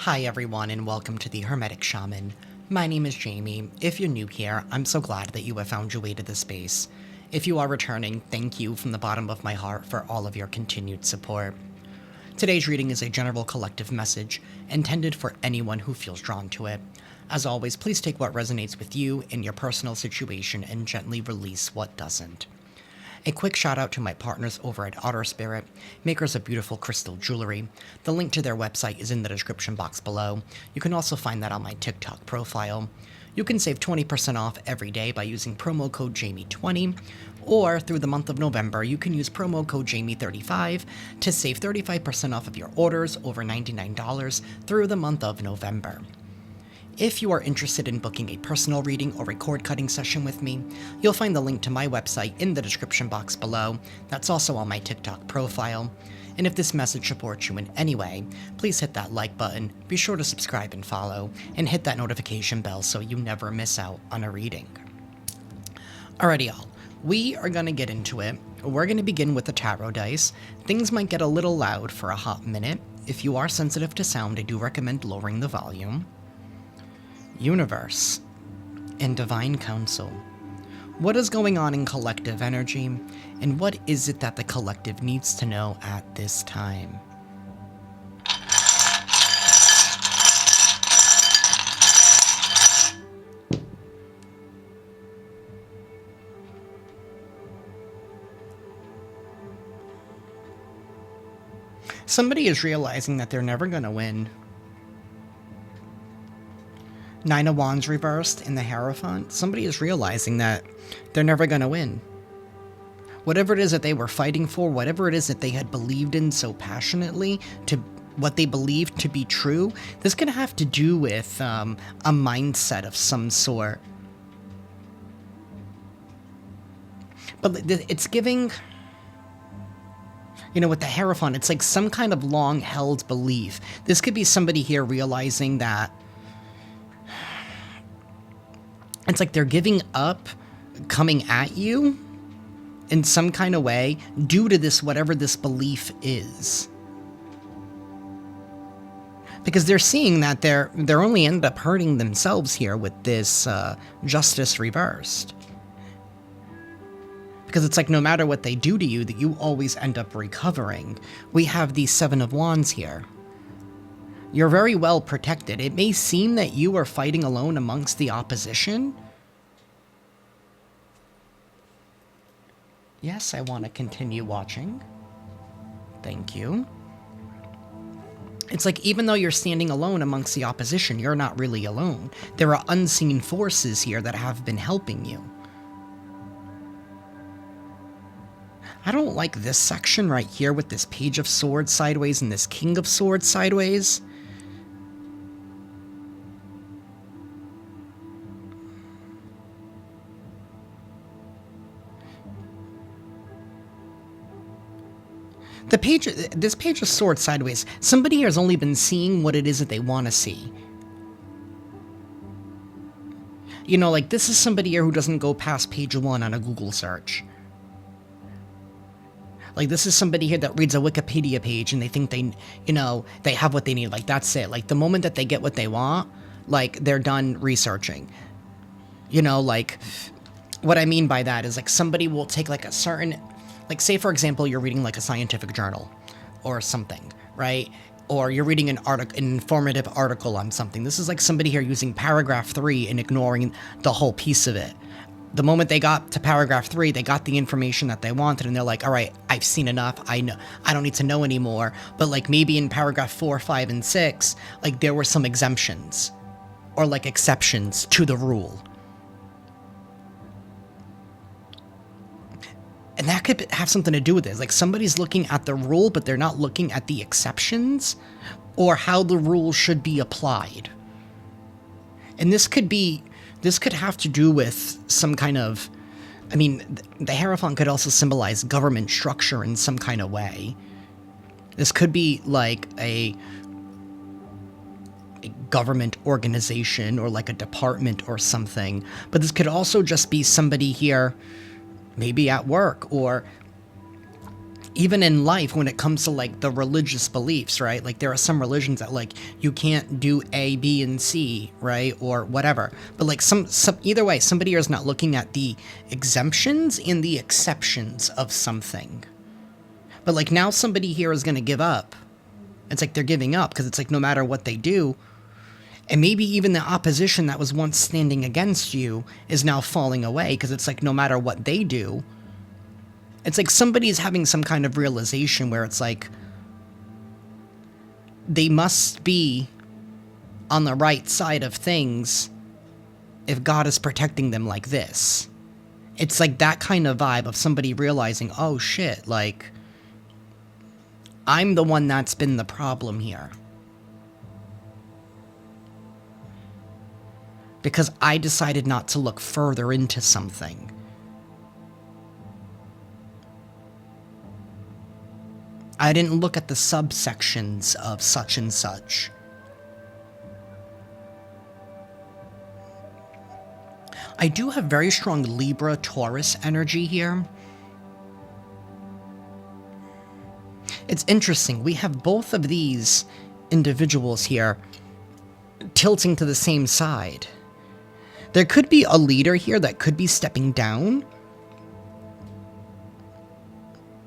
Hi everyone and welcome to the Hermetic Shaman. My name is Jayme. If you're new here, I'm so glad that you have found your way to this space. If you are returning, thank you from the bottom of my heart for all of your continued support. Today's reading is a general collective message intended for anyone who feels drawn to it. As always, please take what resonates with you in your personal situation and gently release what doesn't. A quick shout out to my partners over at Otter, makers of beautiful crystal jewelry. The link to their website is in the description box below. You can also find that on my TikTok profile. You can save 20% off every day by using promo code Jayme20, or through the month of November, you can use promo code Jayme35 to save 35% off of your orders over $99 through the month of November. If you are interested in booking a personal reading or a cord cutting session with me, you'll find the link to my website in the description box below. That's also on my TikTok profile. And if this message supports you in any way, please hit that like button, be sure to subscribe and follow, and hit that notification bell so you never miss out on a reading. Alrighty y'all, we are gonna get into it. We're gonna begin with the tarot dice. Things might get a little loud for a hot minute. If you are sensitive to sound, I do recommend lowering the volume. Universe and Divine Council. What is going on in collective energy, and what is it that the collective needs to know at this time? Somebody is realizing that they're never going to win. Nine of Wands reversed in the Hierophant. Somebody is realizing that they're never going to win. Whatever it is that they were fighting for, whatever it is that they had believed in so passionately, to what they believed to be true, this could have to do with a mindset of some sort. But it's giving, you know, with the Hierophant, it's like some kind of long-held belief. This could be somebody here realizing that it's like they're giving up coming at you in some kind of way due to this, whatever this belief is. Because they're seeing that they're only end up hurting themselves here with this justice reversed. Because it's like no matter what they do to you, that you always end up recovering. We have the Seven of Wands here. You're very well protected. It may seem that you are fighting alone amongst the opposition. Yes, I want to continue watching. Thank you. It's like even though you're standing alone amongst the opposition, you're not really alone. There are unseen forces here that have been helping you. I don't like this section right here with this Page of Swords sideways and this King of Swords sideways. This Page of Swords sideways, somebody here has only been seeing what it is that they want to see. You know, like this is somebody here who doesn't go past page 1 on a Google search. Like this is somebody here that reads a Wikipedia page and they think they, you know, they have what they need. Like that's it. Like the moment that they get what they want, like they're done researching. You know, like what I mean by that is like somebody will take like a certain, like say for example, you're reading like a scientific journal or something, right? Or you're reading an informative article on something. This is like somebody here using paragraph 3 and ignoring the whole piece of it. The moment they got to paragraph 3, they got the information that they wanted and they're like, all right, I've seen enough. I know, I don't need to know anymore. But like maybe in paragraph 4, 5, and 6, like there were some exemptions or like exceptions to the rule. And that could have something to do with it. Like somebody's looking at the rule, but they're not looking at the exceptions or how the rule should be applied. And this could have to do with some kind of, I mean, the Hierophant could also symbolize government structure in some kind of way. This could be like a government organization or like a department or something. But this could also just be somebody here maybe at work or even in life, when it comes to like the religious beliefs, right? Like there are some religions that like you can't do A, B, and C, right? Or whatever. But like some either way, somebody here is not looking at the exemptions and the exceptions of something. But like now somebody here is going to give up. It's like they're giving up because it's like no matter what they do, and maybe even the opposition that was once standing against you is now falling away because it's like no matter what they do, it's like somebody's having some kind of realization where it's like they must be on the right side of things if God is protecting them like this. It's like that kind of vibe of somebody realizing, oh shit, like, I'm the one that's been the problem here. Because I decided not to look further into something. I didn't look at the subsections of such and such. I do have very strong Libra Taurus energy here. It's interesting. We have both of these individuals here tilting to the same side. There could be a leader here that could be stepping down.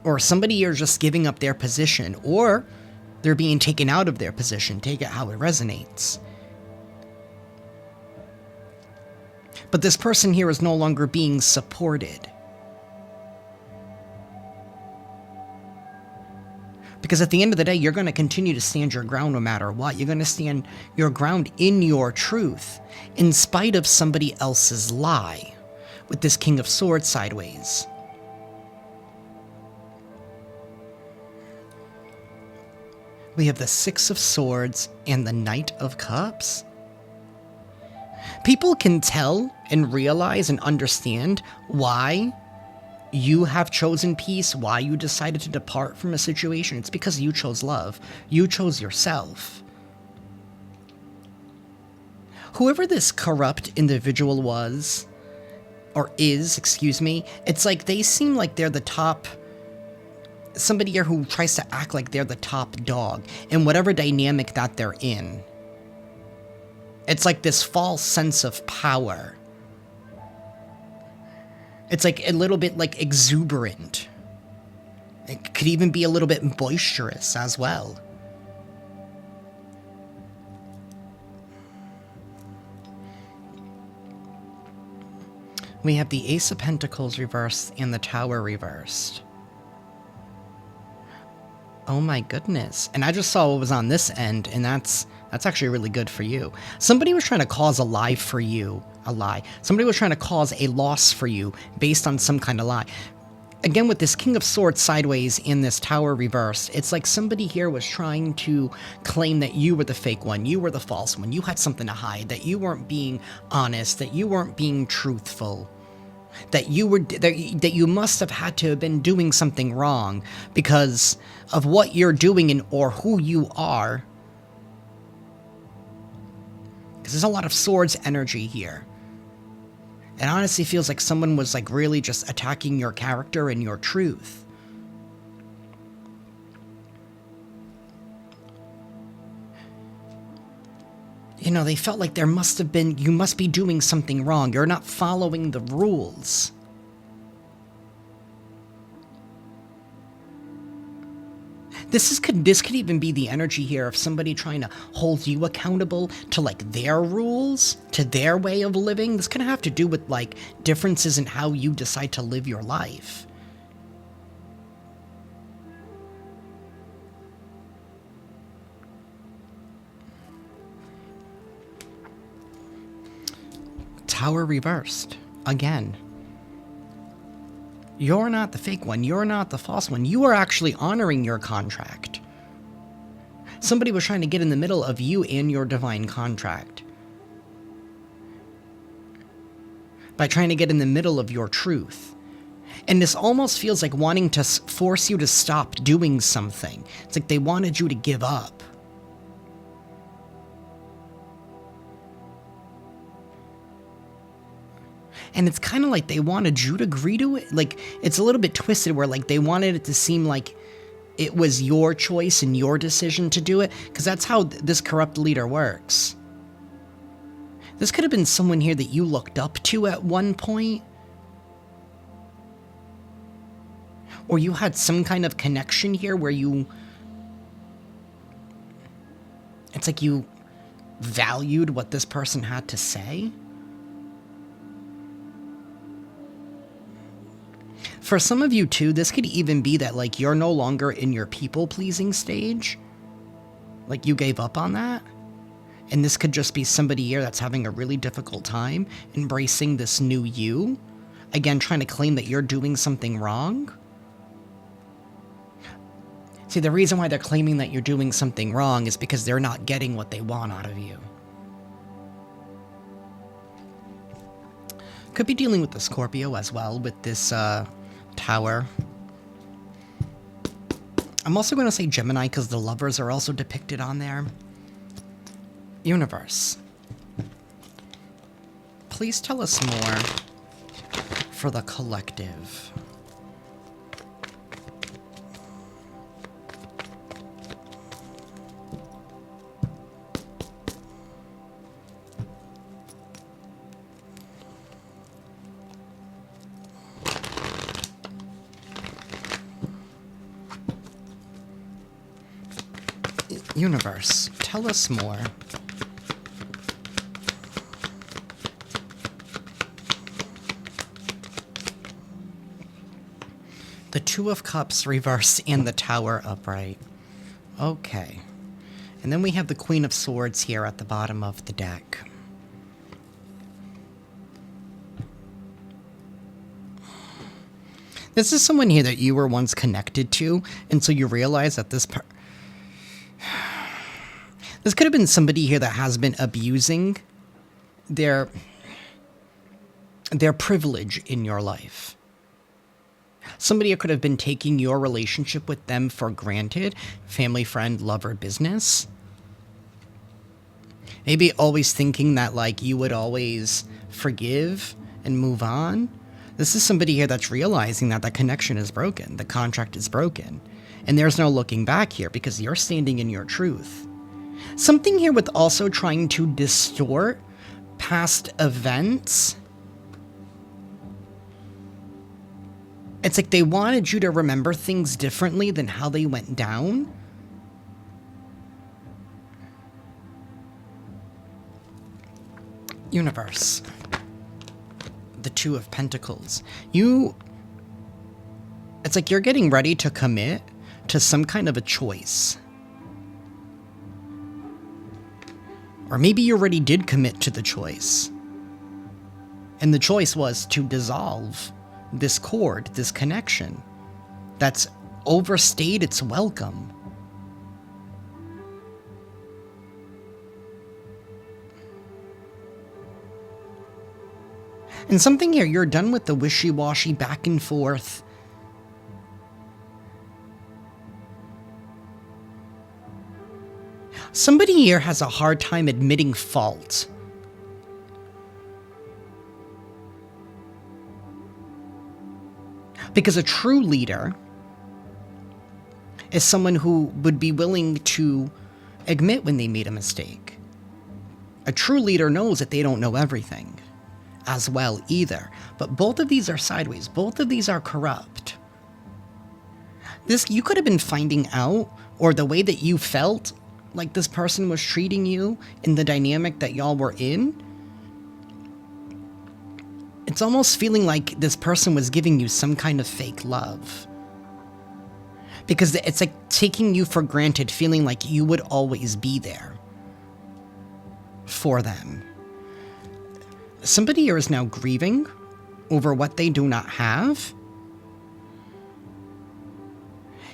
Or somebody here just giving up their position, or they're being taken out of their position. Take it how it resonates. But this person here is no longer being supported. Because at the end of the day, you're going to continue to stand your ground no matter what. You're going to stand your ground in your truth, in spite of somebody else's lie, with this King of Swords sideways. We have the Six of Swords and the Knight of Cups. People can tell and realize and understand why you have chosen peace, why you decided to depart from a situation. It's because you chose love. You chose yourself. Whoever this corrupt individual was, or is, excuse me, it's like they seem like they're the top... Somebody here who tries to act like they're the top dog in whatever dynamic that they're in. It's like this false sense of power. It's like a little bit like exuberant. It could even be a little bit boisterous as well. We have the Ace of Pentacles reversed and the Tower reversed. Oh my goodness. And I just saw what was on this end, and that's actually really good for you. Somebody was trying to cause a lie for you. A lie. Somebody was trying to cause a loss for you based on some kind of lie. Again, with this King of Swords sideways in this Tower reversed, it's like somebody here was trying to claim that you were the fake one, you were the false one, you had something to hide, that you weren't being honest, that you weren't being truthful. That you must have had to have been doing something wrong because of what you're doing or who you are. Because there's a lot of swords energy here. It honestly feels like someone was like really just attacking your character and your truth. You know, they felt like there must have been, you must be doing something wrong. You're not following the rules. This could even be the energy here of somebody trying to hold you accountable to like their rules, to their way of living. This can have to do with like differences in how you decide to live your life. Tower reversed. Again. You're not the fake one. You're not the false one. You are actually honoring your contract. Somebody was trying to get in the middle of you and your divine contract. By trying to get in the middle of your truth. And this almost feels like wanting to force you to stop doing something. It's like they wanted you to give up. And it's kind of like they wanted you to agree to it. Like, it's a little bit twisted where, like, they wanted it to seem like it was your choice and your decision to do it, because that's how this corrupt leader works. This could have been someone here that you looked up to at one point. Or you had some kind of connection here where you... It's like you valued what this person had to say. For some of you too, this could even be that like you're no longer in your people-pleasing stage. Like you gave up on that. And this could just be somebody here that's having a really difficult time embracing this new you. Again, trying to claim that you're doing something wrong. See, the reason why they're claiming that you're doing something wrong is because they're not getting what they want out of you. Could be dealing with the Scorpio as well with this tower. I'm also going to say Gemini because the lovers are also depicted on there. Universe. Please tell us more for the collective. Universe, tell us more. The Two of Cups reverse and the Tower upright. Okay. And then we have the Queen of Swords here at the bottom of the deck. This is someone here that you were once connected to, and so you realize that this could have been somebody here that has been abusing their privilege in your life. Somebody could have been taking your relationship with them for granted. Family, friend, lover, business. Maybe always thinking that, like, you would always forgive and move on. This is somebody here that's realizing that the connection is broken. The contract is broken. And there's no looking back here because you're standing in your truth. Something here with also trying to distort past events. It's like they wanted you to remember things differently than how they went down. Universe. The Two of Pentacles. It's like you're getting ready to commit to some kind of a choice. Or maybe you already did commit to the choice. And the choice was to dissolve this cord, this connection that's overstayed its welcome. And something here, you're done with the wishy-washy back and forth. Somebody here has a hard time admitting fault. Because a true leader is someone who would be willing to admit when they made a mistake. A true leader knows that they don't know everything as well either. But both of these are sideways. Both of these are corrupt. You could have been finding out, or the way that you felt like this person was treating you in the dynamic that y'all were in. It's almost feeling like this person was giving you some kind of fake love. Because it's like taking you for granted, feeling like you would always be there for them. Somebody here is now grieving over what they do not have.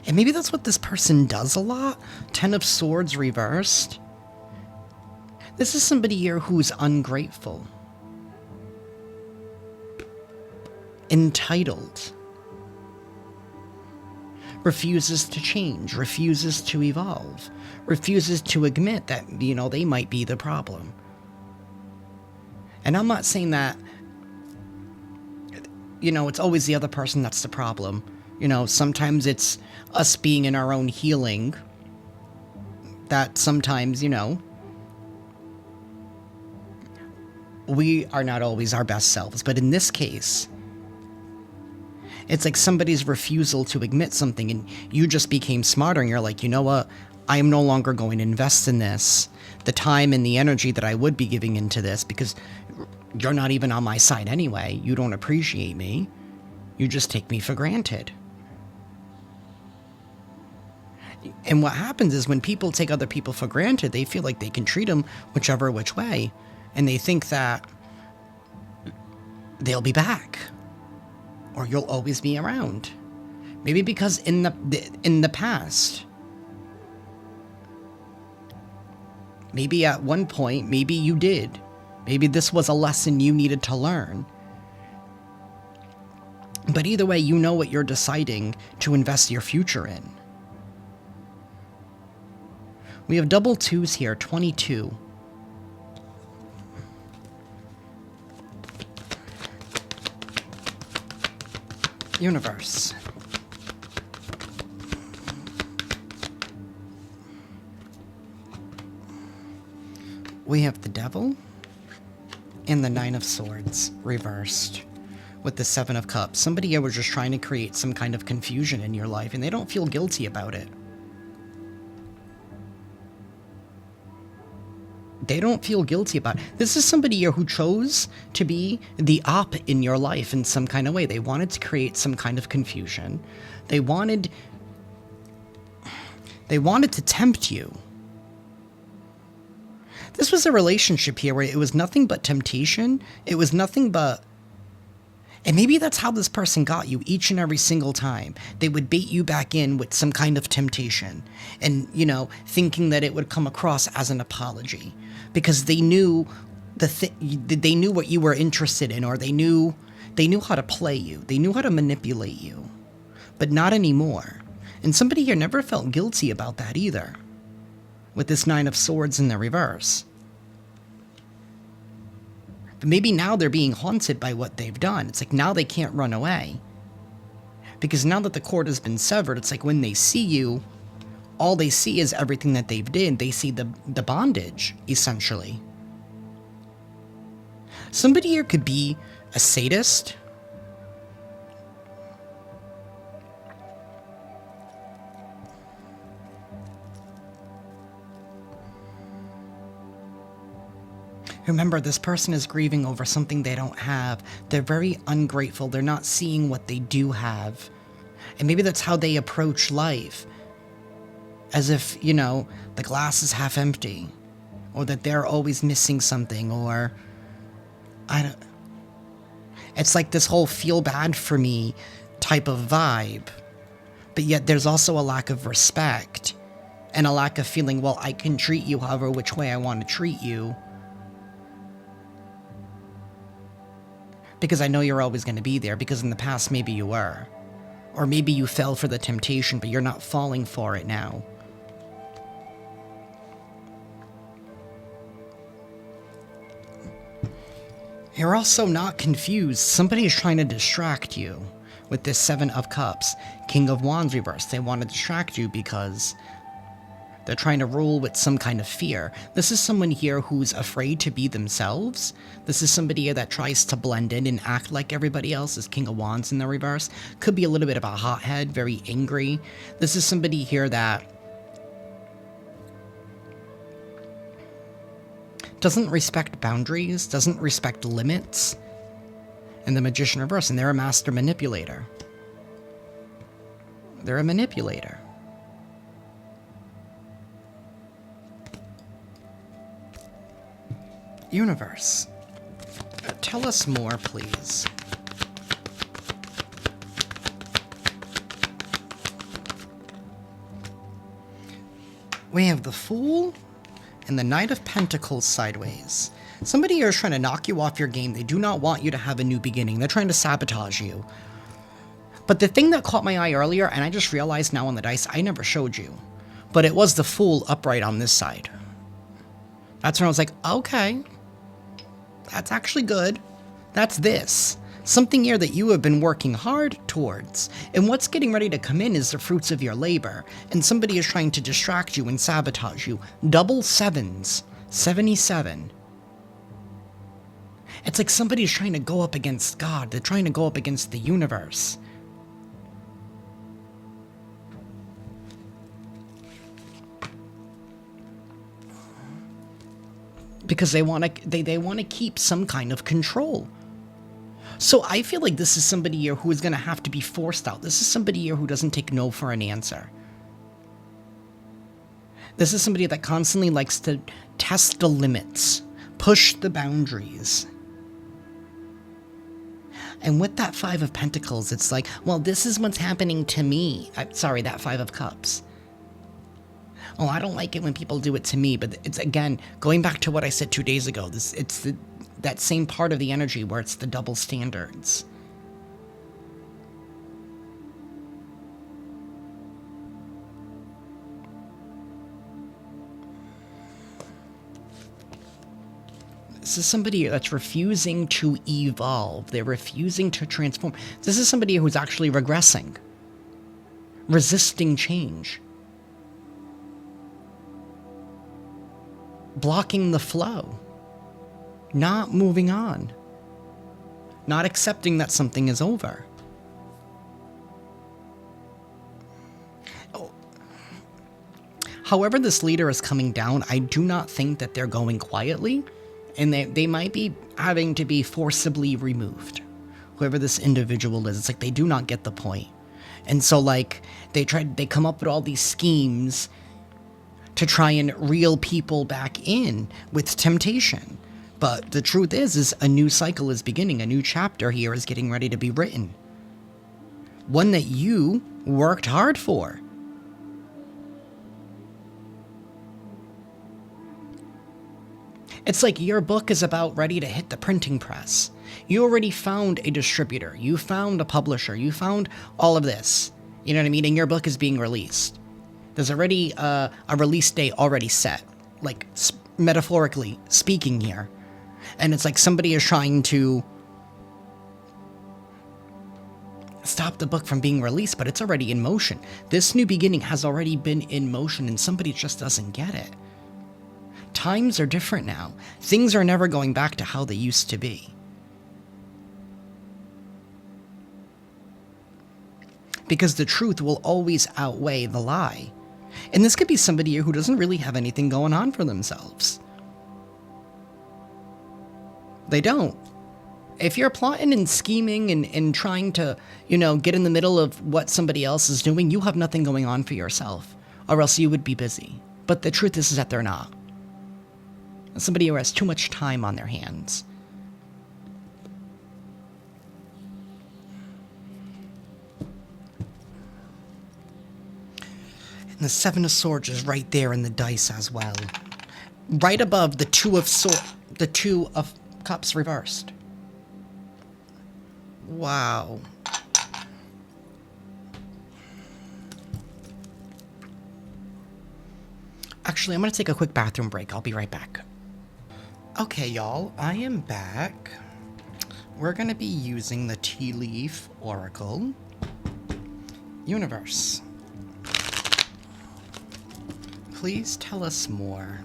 And maybe that's what this person does a lot. 10 of Swords reversed. This is somebody here who's ungrateful. Entitled. Refuses to change. Refuses to evolve. Refuses to admit that, they might be the problem. And I'm not saying that, it's always the other person that's the problem. You know, sometimes it's us being in our own healing that sometimes, you know, we are not always our best selves. But in this case, it's like somebody's refusal to admit something, and you just became smarter, and you're like, you know what? I am no longer going to invest in this, the time and the energy that I would be giving into this, because you're not even on my side anyway. You don't appreciate me. You just take me for granted. And what happens is when people take other people for granted, they feel like they can treat them whichever which way, and they think that they'll be back, or you'll always be around. Maybe because in the past, maybe at one point, maybe you did. Maybe this was a lesson you needed to learn. But either way, you know what you're deciding to invest your future in. We have double twos here, 22. Universe. We have the Devil and the Nine of Swords reversed with the Seven of Cups. Somebody here was just trying to create some kind of confusion in your life, and they don't feel guilty about it. They don't feel guilty about it. This is somebody here who chose to be the op in your life in some kind of way. They wanted to create some kind of confusion. They wanted to tempt you. This was a relationship here where it was nothing but temptation. It was nothing but... And maybe that's how this person got you each and every single time. They would bait you back in with some kind of temptation. And, you know, thinking that it would come across as an apology. Because they knew they knew what you were interested in, or they knew how to play you. They knew how to manipulate you. But not anymore. And somebody here never felt guilty about that either. With this Nine of Swords in the reverse. But maybe now they're being haunted by what they've done. It's like now they can't run away. Because now that the cord has been severed, it's like when they see you, all they see is everything that they've did. They see the bondage, essentially. Somebody here could be a sadist. Remember, this person is grieving over something they don't have. They're very ungrateful. They're not seeing what they do have. And maybe that's how they approach life. As if, you know, the glass is half empty. Or that they're always missing something, or... It's like this whole feel bad for me type of vibe. But yet there's also a lack of respect. And a lack of feeling, well, I can treat you however which way I want to treat you. Because I know you're always going to be there, because in the past maybe you were. Or maybe you fell for the temptation, but you're not falling for it now. You're also not confused. Somebody is trying to distract you with this Seven of Cups. King of Wands reverse. They want to distract you because they're trying to rule with some kind of fear. This is someone here who's afraid to be themselves. This is somebody here that tries to blend in and act like everybody else. Is King of Wands in the reverse. Could be a little bit of a hothead, very angry. This is somebody here that doesn't respect boundaries, doesn't respect limits. And the Magician reverse, and they're a master manipulator. They're a manipulator. Universe, tell us more, please. We have the Fool and the Knight of Pentacles sideways. Somebody here is trying to knock you off your game. They do not want you to have a new beginning. They're trying to sabotage you. But the thing that caught my eye earlier, and I just realized now on the dice, I never showed you, but it was the Fool upright on this side. That's when I was like, okay, that's actually good. That's this. Something here that you have been working hard towards. And what's getting ready to come in is the fruits of your labor. And somebody is trying to distract you and sabotage you. Double sevens. 77. It's like somebody's trying to go up against God. They're trying to go up against the universe. Because they want to keep some kind of control. So I feel like this is somebody here who is going to have to be forced out. This is somebody here who doesn't take no for an answer. This is somebody that constantly likes to test the limits, push the boundaries. And with that Five of Pentacles, it's like, well, this is what's happening to me. Sorry, that Five of Cups. Oh, I don't like it when people do it to me, but it's, again, going back to what I said 2 days ago, that same part of the energy where it's the double standards. This is somebody that's refusing to evolve. They're refusing to transform. This is somebody who's actually regressing, resisting change, blocking the flow, not moving on, not accepting that something is over. However this leader is coming down, I do not think that they're going quietly, and they might be having to be forcibly removed. Whoever this individual is, it's like they do not get the point. And so like they come up with all these schemes to try and reel people back in with temptation. But the truth is a new cycle is beginning. A new chapter here is getting ready to be written. One that you worked hard for. It's like your book is about ready to hit the printing press. You already found a distributor. You found a publisher. You found all of this. You know what I mean? And your book is being released. There's already a release date already set, like metaphorically speaking here. And it's like somebody is trying to stop the book from being released, but it's already in motion. This new beginning has already been in motion and somebody just doesn't get it. Times are different now. Things are never going back to how they used to be. Because the truth will always outweigh the lie. And this could be somebody who doesn't really have anything going on for themselves. They don't. If you're plotting and scheming and trying to, get in the middle of what somebody else is doing, you have nothing going on for yourself. Or else you would be busy. But the truth is that they're not. Somebody who has too much time on their hands. And the Seven of Swords is right there in the dice as well. Right above the Two of Cups reversed. Wow. Actually, I'm going to take a quick bathroom break. I'll be right back. Okay, y'all, I am back. We're going to be using the Tea Leaf Oracle. Universe. Please tell us more.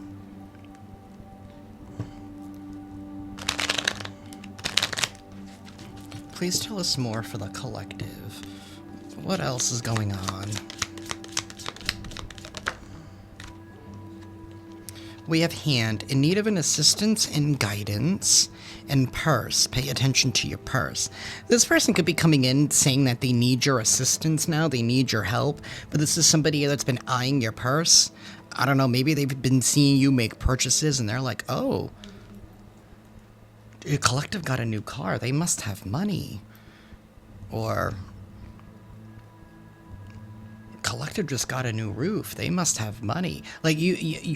Please tell us more for the collective. What else is going on? We have hand, in need of an assistance and guidance, and purse. Pay attention to your purse. This person could be coming in saying that they need your assistance now, they need your help, but this is somebody that's been eyeing your purse. I don't know, maybe they've been seeing you make purchases and they're like, oh, the collective got a new car, they must have money. Or collective just got a new roof, they must have money. Like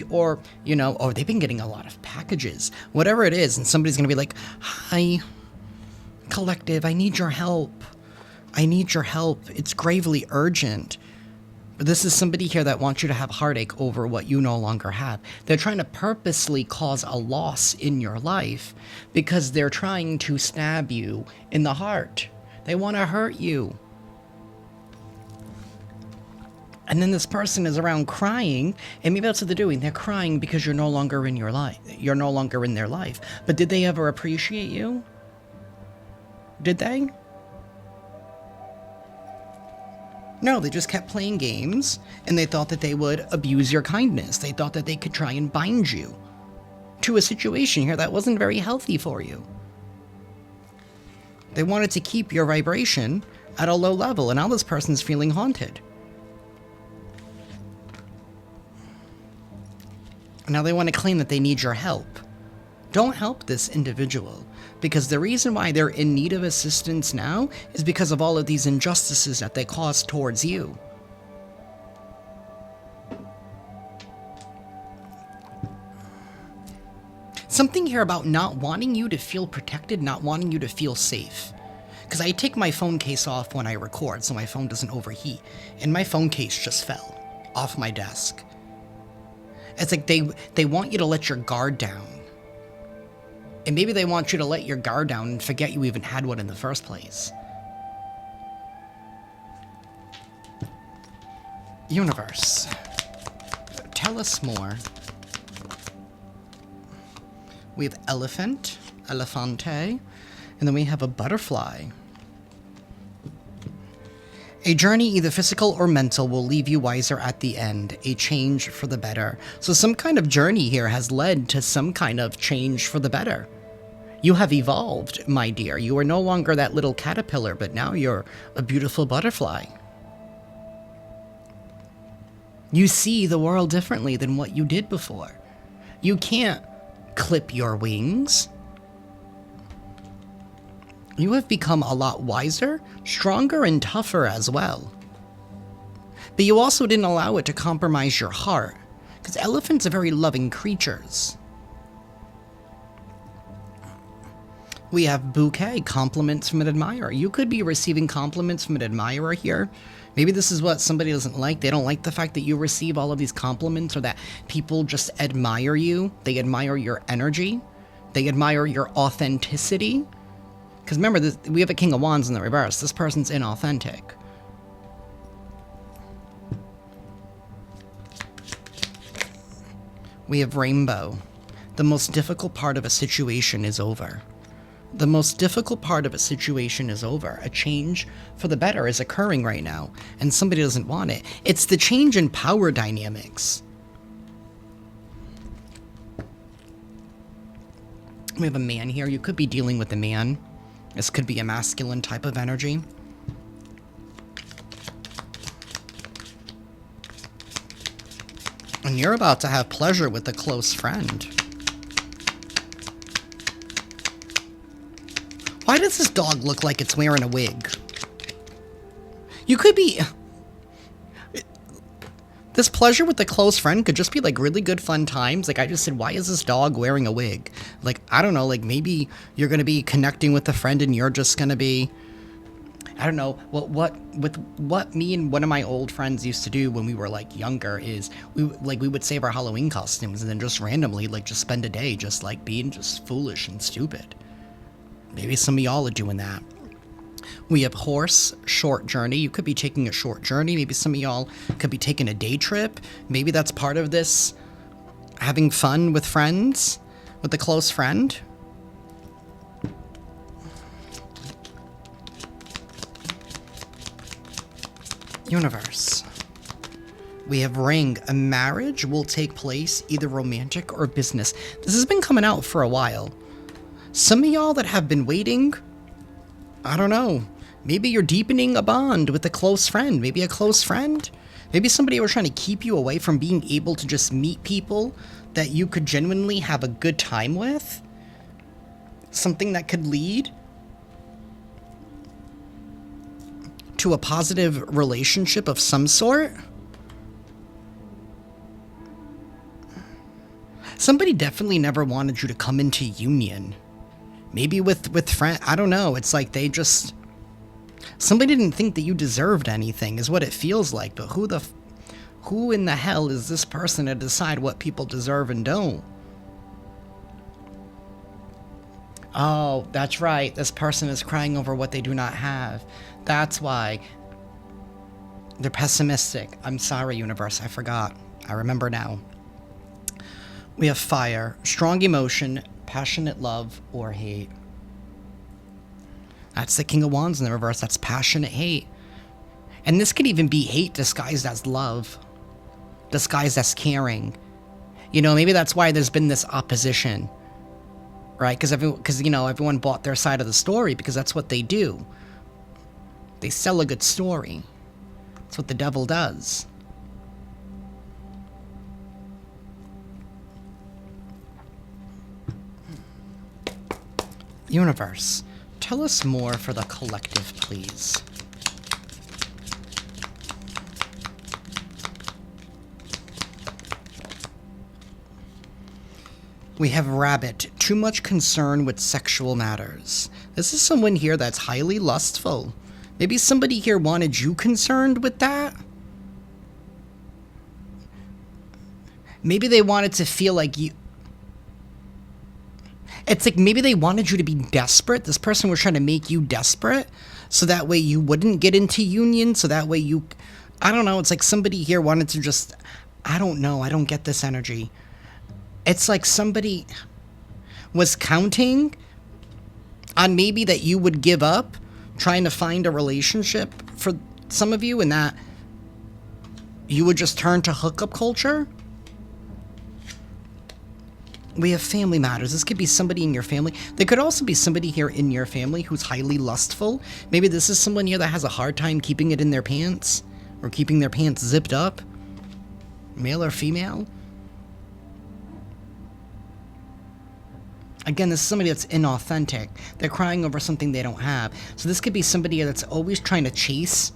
or they've been getting a lot of packages, whatever it is, and somebody's gonna be like, hi collective, I need your help, it's gravely urgent. This is somebody here that wants you to have heartache over what you no longer have. They're trying to purposely cause a loss in your life because they're trying to stab you in the heart. They want to hurt you. And then this person is around crying, and maybe that's what they're doing. They're crying because you're no longer in your life. You're no longer in their life. But did they ever appreciate you? Did they? No, they just kept playing games, and they thought that they would abuse your kindness. They thought that they could try and bind you to a situation here that wasn't very healthy for you. They wanted to keep your vibration at a low level, and now this person's feeling haunted. Now they want to claim that they need your help. Don't help this individual, because the reason why they're in need of assistance now is because of all of these injustices that they cause towards you. Something here about not wanting you to feel protected, not wanting you to feel safe. Because I take my phone case off when I record so my phone doesn't overheat, and my phone case just fell off my desk. It's like they want you to let your guard down. And maybe they want you to let your guard down and forget you even had one in the first place. Universe, tell us more. We have elephant, elefante, and then we have a butterfly. A journey, either physical or mental, will leave you wiser at the end, a change for the better. So some kind of journey here has led to some kind of change for the better. You have evolved, my dear. You are no longer that little caterpillar, but now you're a beautiful butterfly. You see the world differently than what you did before. You can't clip your wings. You have become a lot wiser, stronger, and tougher as well. But you also didn't allow it to compromise your heart, because elephants are very loving creatures. We have bouquet, compliments from an admirer. You could be receiving compliments from an admirer here. Maybe this is what somebody doesn't like. They don't like the fact that you receive all of these compliments, or that people just admire you. They admire your energy. They admire your authenticity. Because remember, we have a King of Wands in the reverse. This person's inauthentic. We have rainbow. The most difficult part of a situation is over. The most difficult part of a situation is over. A change for the better is occurring right now, and somebody doesn't want it. It's the change in power dynamics. We have a man here. You could be dealing with a man. This could be a masculine type of energy. And you're about to have pleasure with a close friend. Why does this dog look like it's wearing a wig? You could be... This pleasure with a close friend could just be like really good fun times. Like I just said, why is this dog wearing a wig? Like, I don't know, like maybe you're going to be connecting with a friend and you're just going to be... I don't know, what me and one of my old friends used to do when we were like younger is we would save our Halloween costumes and then just randomly like just spend a day just like being just foolish and stupid. Maybe some of y'all are doing that. We have horse, short journey. You could be taking a short journey. Maybe some of y'all could be taking a day trip. Maybe that's part of this having fun with friends, with a close friend. Universe. We have ring. A marriage will take place, either romantic or business. This has been coming out for a while. Some of y'all that have been waiting, I don't know, maybe you're deepening a bond with a close friend. Maybe a close friend. Maybe somebody was trying to keep you away from being able to just meet people that you could genuinely have a good time with. Something that could lead to a positive relationship of some sort. Somebody definitely never wanted you to come into union. Maybe with friend, I don't know. It's like they just... Somebody didn't think that you deserved anything, is what it feels like. But who the... Who in the hell is this person to decide what people deserve and don't? Oh, that's right. This person is crying over what they do not have. That's why. They're pessimistic. I'm sorry, universe. I forgot. I remember now. We have fire, strong emotion, passionate love, or hate. That's the King of Wands in the reverse. That's passionate hate. And this could even be hate disguised as love. Disguised as caring. You know, maybe that's why there's been this opposition. Right? Because, you know, everyone bought their side of the story because that's what they do. They sell a good story. That's what the devil does. Universe, tell us more for the collective, please. We have rabbit, too much concern with sexual matters. This is someone here that's highly lustful. Maybe somebody here wanted you concerned with that? Maybe they wanted to feel like you... It's like maybe they wanted you to be desperate. This person was trying to make you desperate so that way you wouldn't get into union, so that way you... I don't know, it's like somebody here wanted to just... I don't know, I don't get this energy. It's like somebody was counting on maybe that you would give up trying to find a relationship for some of you and that you would just turn to hookup culture. We have family matters. This could be somebody in your family. There could also be somebody here in your family who's highly lustful. Maybe this is someone here that has a hard time keeping it in their pants or keeping their pants zipped up. Male or female. Again, this is somebody that's inauthentic. They're crying over something they don't have. So this could be somebody that's always trying to chase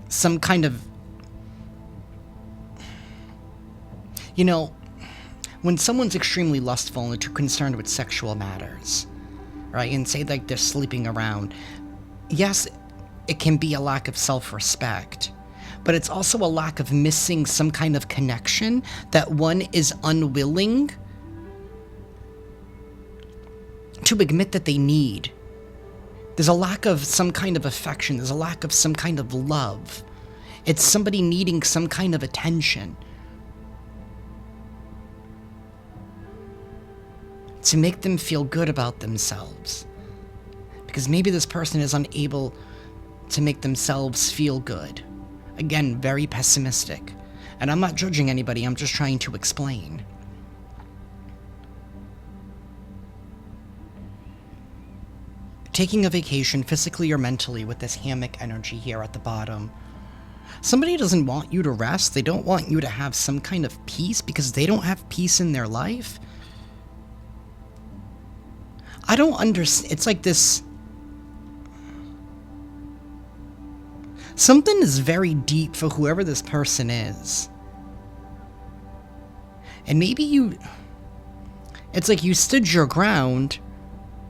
some kind of... You know, when someone's extremely lustful and they're too concerned with sexual matters, right, and say like they're sleeping around, yes, it can be a lack of self-respect, but it's also a lack of missing some kind of connection that one is unwilling to admit that they need. There's a lack of some kind of affection. There's a lack of some kind of love. It's somebody needing some kind of attention to make them feel good about themselves. Because maybe this person is unable to make themselves feel good. Again, very pessimistic. And I'm not judging anybody, I'm just trying to explain. Taking a vacation physically or mentally with this hammock energy here at the bottom. Somebody doesn't want you to rest. They don't want you to have some kind of peace because they don't have peace in their life. I don't understand. It's like this... Something is very deep for whoever this person is. And maybe you... It's like you stood your ground,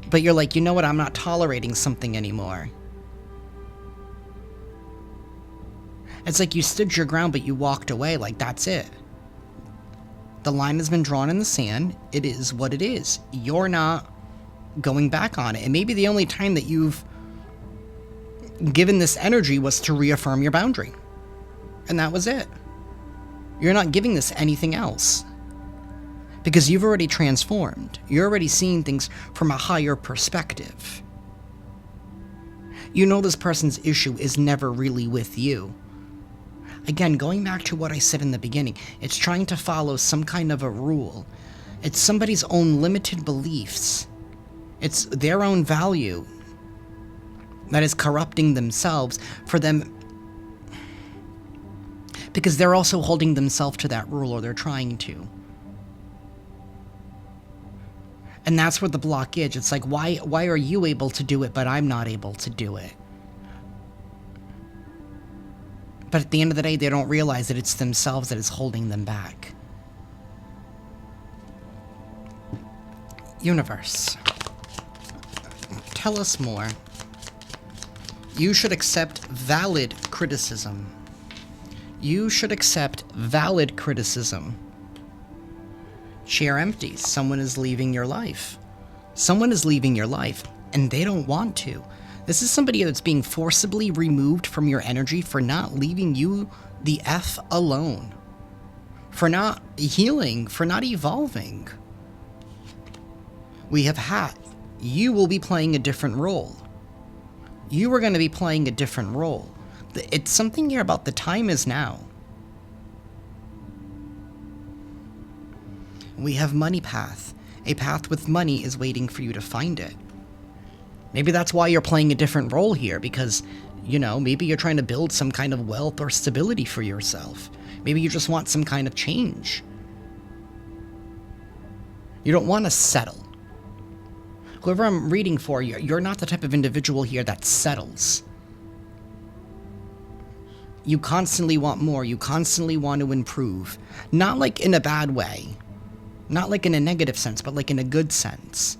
but you're like, you know what, I'm not tolerating something anymore. It's like you stood your ground, but you walked away, like that's it. The line has been drawn in the sand. It is what it is. You're not going back on it. And maybe the only time that you've given this energy was to reaffirm your boundary. And that was it. You're not giving this anything else. Because you've already transformed. You're already seeing things from a higher perspective. You know this person's issue is never really with you. Again, going back to what I said in the beginning, it's trying to follow some kind of a rule. It's somebody's own limited beliefs. It's their own value that is corrupting themselves for them. Because they're also holding themselves to that rule, or they're trying to. And that's where the block is. It's like, why are you able to do it, but I'm not able to do it? But at the end of the day, they don't realize that it's themselves that is holding them back. Universe, tell us more. You should accept valid criticism. You should accept valid criticism. Chair empty. Someone is leaving your life. Someone is leaving your life, and they don't want to. This is somebody that's being forcibly removed from your energy for not leaving you the F alone. For not healing, for not evolving. We have had. You will be playing a different role. You are going to be playing a different role. It's something here about the time is now. We have money path. A path with money is waiting for you to find it. Maybe that's why you're playing a different role here, because, you know, maybe you're trying to build some kind of wealth or stability for yourself. Maybe you just want some kind of change. You don't want to settle. Whoever I'm reading for, you're not the type of individual here that settles. You constantly want more. You constantly want to improve. Not like in a bad way. Not like in a negative sense, but like in a good sense.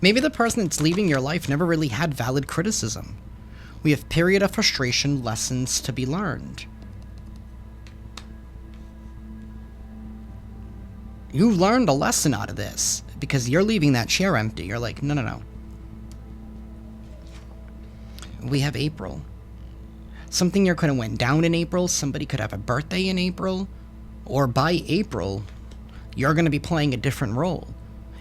Maybe the person that's leaving your life never really had valid criticism. We have period of frustration, lessons to be learned. You learned a lesson out of this, because you're leaving that chair empty. You're like, no, no, no. We have April. Something here could have went down in April. Somebody could have a birthday in April. Or by April, you're going to be playing a different role.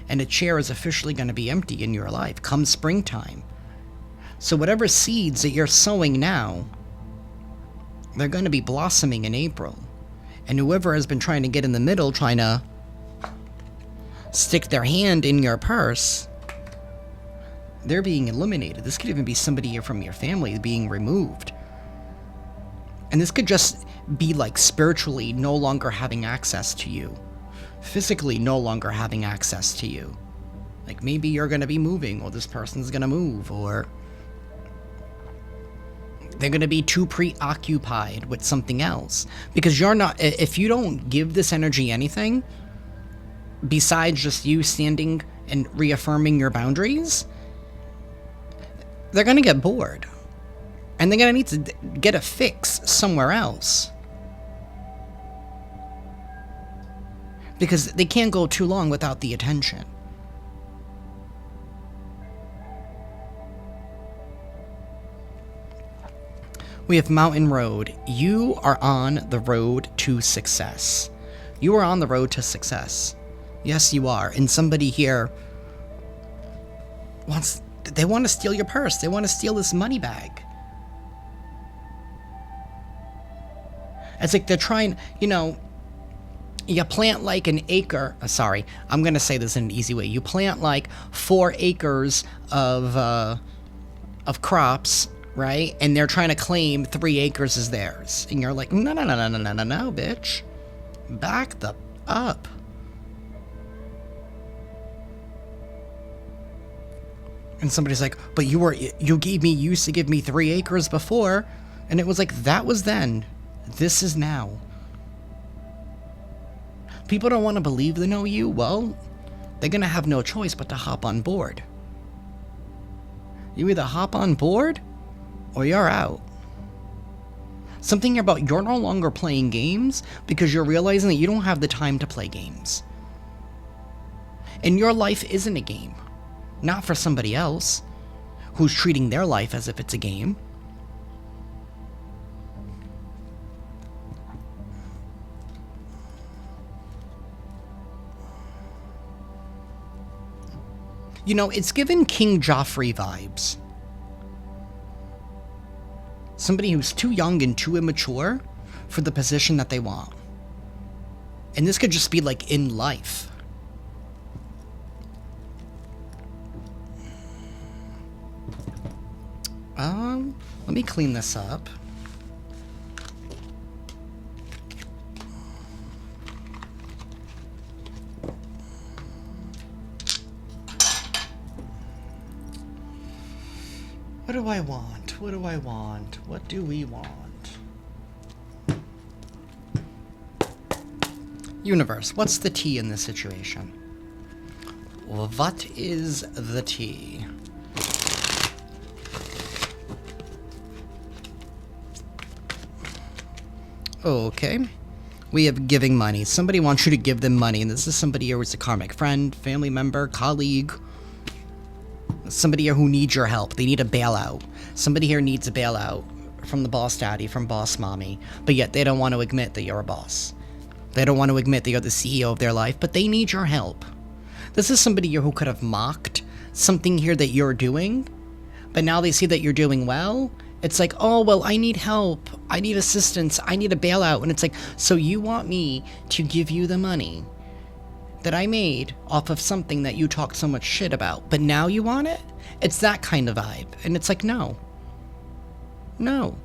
And a chair is officially going to be empty in your life come springtime. So whatever seeds that you're sowing now, they're going to be blossoming in April. And whoever has been trying to get in the middle, trying to stick their hand in your purse, they're being eliminated. This could even be somebody from your family being removed. And this could just be like spiritually no longer having access to you. Physically no longer having access to you. Like maybe you're going to be moving, or this person's going to move, or they're going to be too preoccupied with something else. Because you're not, if you don't give this energy anything, besides just you standing and reaffirming your boundaries, they're going to get bored. And they're going to need to get a fix somewhere else. Because they can't go too long without the attention. We have Mountain Road. You are on the road to success. You are on the road to success. Yes, you are. And somebody here they want to steal your purse. They want to steal this money bag. It's like they're trying, you know, you plant like an acre, sorry, I'm going to say this in an easy way. You plant like 4 acres of crops, right? And they're trying to claim 3 acres as theirs. And you're like, no, no, no, no, no, no, no, no, bitch. Back the up. And somebody's like, but you used to give me 3 acres before. And it was like, that was then. This is now. People don't want to believe they know you. Well, they're going to have no choice but to hop on board. You either hop on board or you're out. Something about you're no longer playing games because you're realizing that you don't have the time to play games. And your life isn't a game. Not for somebody else who's treating their life as if it's a game. You know, it's given King Joffrey vibes. Somebody who's too young and too immature for the position that they want. And this could just be like in life. Let me clean this up. What do I want? What do I want? What do we want? Universe, what's the tea in this situation? What is the tea? Okay. We have giving money. Somebody wants you to give them money, and this is somebody here who's a karmic friend, family member, colleague. Somebody here who needs your help. They need a bailout. Somebody here needs a bailout from the boss daddy, from boss mommy, but yet they don't want to admit that you're a boss. They don't want to admit that you're the CEO of their life, but they need your help. This is somebody here who could have mocked something here that you're doing, but now they see that you're doing well. It's like, oh, well, I need help. I need assistance. I need a bailout. And it's like, so you want me to give you the money that I made off of something that you talked so much shit about, but now you want it? It's that kind of vibe. And it's like, no. No.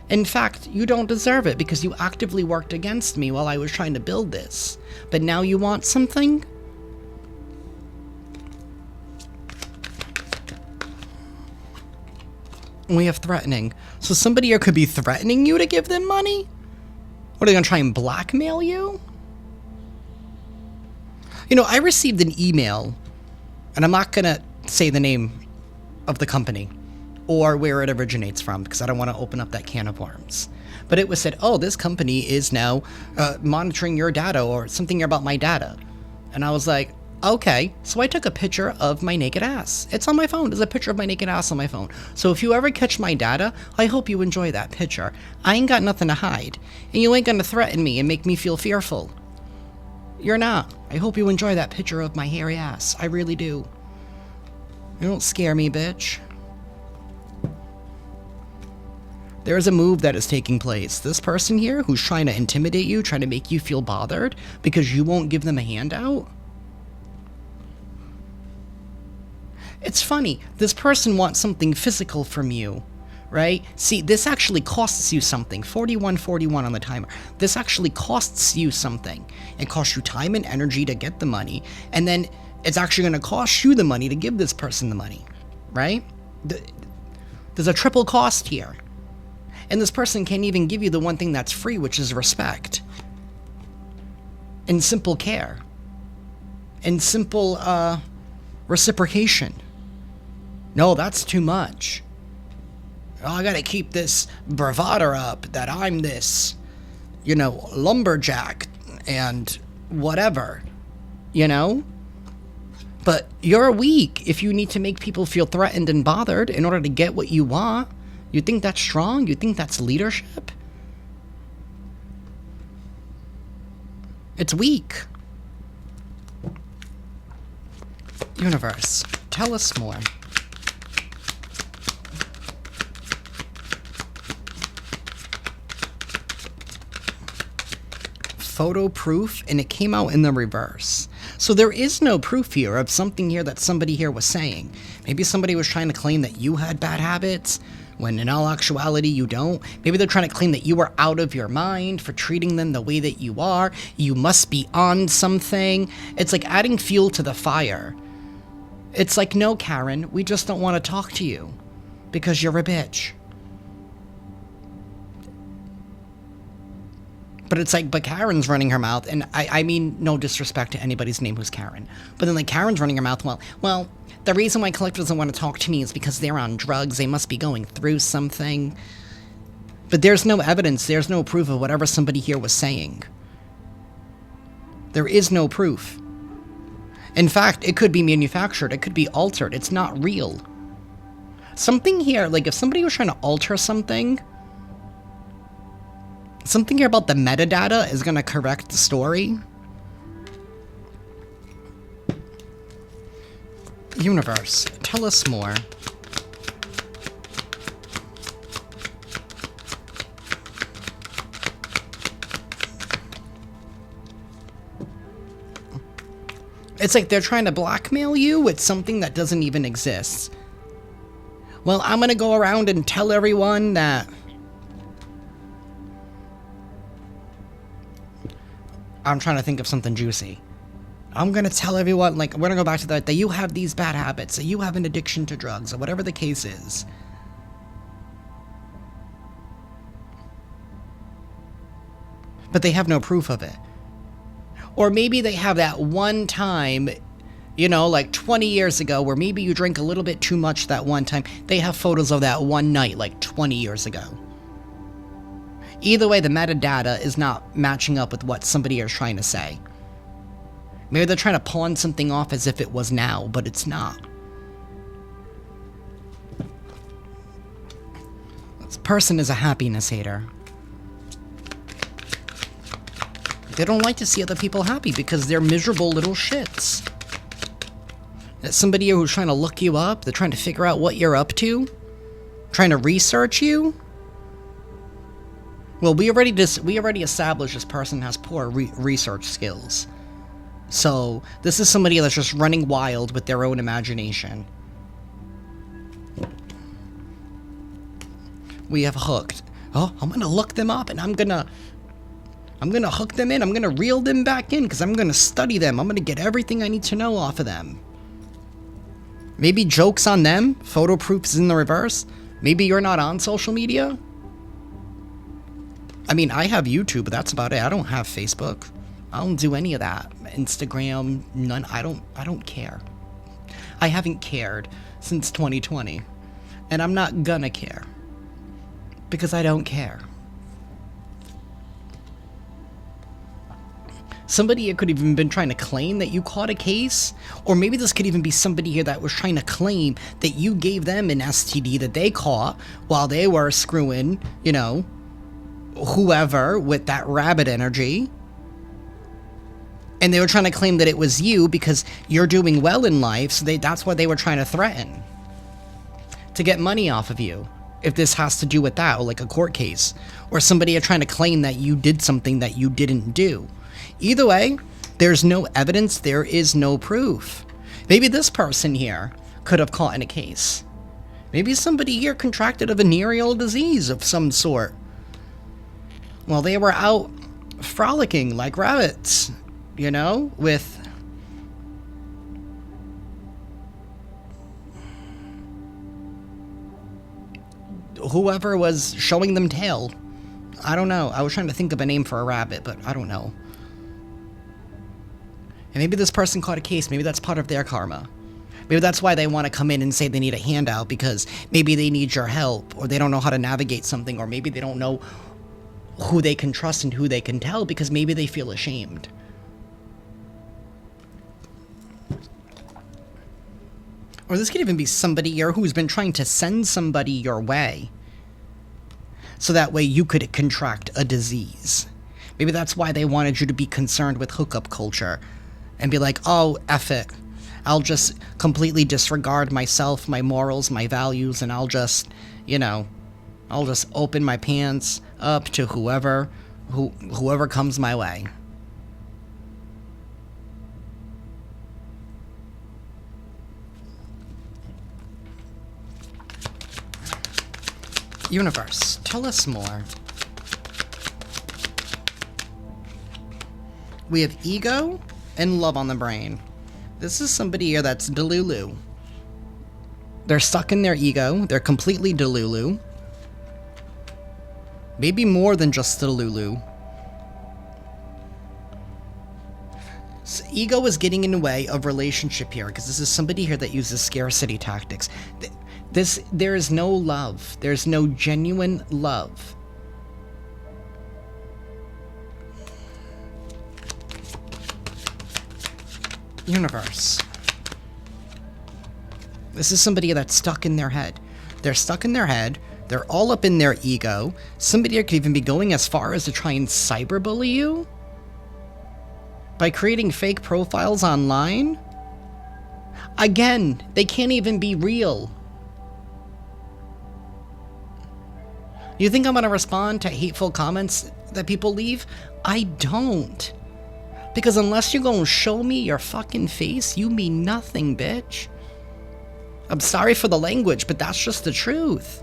In fact, you don't deserve it because you actively worked against me while I was trying to build this. But now you want something? We have threatening. So somebody here could be threatening you to give them money? What, are they gonna try and blackmail you? You know, I received an email, and I'm not gonna say the name of the company or where it originates from because I don't want to open up that can of worms. But it was said, oh, this company is now monitoring your data or something about my data. And I was like, okay. So I took a picture of my naked ass. It's on my phone. There's a picture of my naked ass on my phone. So if you ever catch my data, I hope you enjoy that picture. I ain't got nothing to hide. And you ain't gonna threaten me and make me feel fearful. You're not. I hope you enjoy that picture of my hairy ass. I really do. You don't scare me, bitch. There is a move that is taking place. This person here who's trying to intimidate you, trying to make you feel bothered because you won't give them a handout. It's funny. This person wants something physical from you, right? See, this actually costs you something. 4141 on the timer. This actually costs you something. It costs you time and energy to get the money, and then it's actually going to cost you the money to give this person the money, right? There's a triple cost here. And this person can't even give you the one thing that's free, which is respect. And simple care. And simple, reciprocation. No, that's too much. Oh, I gotta keep this bravado up that I'm this, you know, lumberjack and whatever, you know? But you're weak if you need to make people feel threatened and bothered in order to get what you want. You think that's strong? You think that's leadership? It's weak. Universe, tell us more. Photo proof, and it came out in the reverse. So there is no proof here of something here that somebody here was saying. Maybe somebody was trying to claim that you had bad habits, when in all actuality you don't. Maybe they're trying to claim that you were out of your mind for treating them the way that you are. You must be on something. It's like adding fuel to the fire. It's like, no, Karen, we just don't want to talk to you because you're a bitch. But it's like, but Karen's running her mouth, and I mean no disrespect to anybody's name who's Karen. But then like Karen's running her mouth, well, the reason why Collector doesn't want to talk to me is because they're on drugs, they must be going through something. But there's no evidence, there's no proof of whatever somebody here was saying. There is no proof. In fact, it could be manufactured, it could be altered, it's not real. Something here, like if somebody was trying to alter something here about the metadata is going to correct the story. Universe, tell us more. It's like they're trying to blackmail you with something that doesn't even exist. Well, I'm going to go around and tell everyone that I'm trying to think of something juicy. I'm going to tell everyone, like, we're going to go back to that you have these bad habits, that you have an addiction to drugs, or whatever the case is. But they have no proof of it. Or maybe they have that one time, you know, like 20 years ago, where maybe you drink a little bit too much that one time. They have photos of that one night, like 20 years ago. Either way, the metadata is not matching up with what somebody is trying to say. Maybe they're trying to pawn something off as if it was now, but it's not. This person is a happiness hater. They don't like to see other people happy because they're miserable little shits. It's somebody who's trying to look you up. They're trying to figure out what you're up to. Trying to research you. Well, we already established this person has poor research skills. So this is somebody that's just running wild with their own imagination. We have hooked. Oh, I'm gonna look them up and I'm gonna hook them in. I'm gonna reel them back in because I'm gonna study them. I'm gonna get everything I need to know off of them. Maybe jokes on them. Photo proofs in the reverse. Maybe you're not on social media. I mean, I have YouTube, but that's about it. I don't have Facebook. I don't do any of that. Instagram, none. I don't care. I haven't cared since 2020. And I'm not gonna care. Because I don't care. Somebody here could have even been trying to claim that you caught a case. Or maybe this could even be somebody here that was trying to claim that you gave them an STD that they caught while they were screwing, you know, whoever with that rabbit energy. And they were trying to claim that it was you because you're doing well in life, so that's what they were trying to threaten. To get money off of you. If this has to do with that, or like a court case. Or somebody are trying to claim that you did something that you didn't do. Either way, there's no evidence, there is no proof. Maybe this person here could have caught in a case. Maybe somebody here contracted a venereal disease of some sort. Well, they were out frolicking like rabbits, you know, with whoever was showing them tail. I don't know. I was trying to think of a name for a rabbit, but I don't know. And maybe this person caught a case. Maybe that's part of their karma. Maybe that's why they want to come in and say they need a handout, because maybe they need your help, or they don't know how to navigate something, or maybe they don't know who they can trust and who they can tell because maybe they feel ashamed. Or this could even be somebody here who's been trying to send somebody your way so that way you could contract a disease. Maybe that's why they wanted you to be concerned with hookup culture and be like, oh, F it. I'll just completely disregard myself, my morals, my values, and I'll just, you know, I'll just open my pants up to whoever comes my way. Universe, tell us more. We have ego and love on the brain. This is somebody here that's delulu. They're stuck in their ego. They're completely delulu. Maybe more than just delulu. So ego is getting in the way of relationship here, because this is somebody here that uses scarcity tactics. There is no love. There's no genuine love. Universe. This is somebody that's stuck in their head. They're stuck in their head. They're all up in their ego. Somebody could even be going as far as to try and cyberbully you by creating fake profiles online. Again, they can't even be real. You think I'm gonna respond to hateful comments that people leave? I don't. Because unless you're gonna show me your fucking face, you mean nothing, bitch. I'm sorry for the language, but that's just the truth.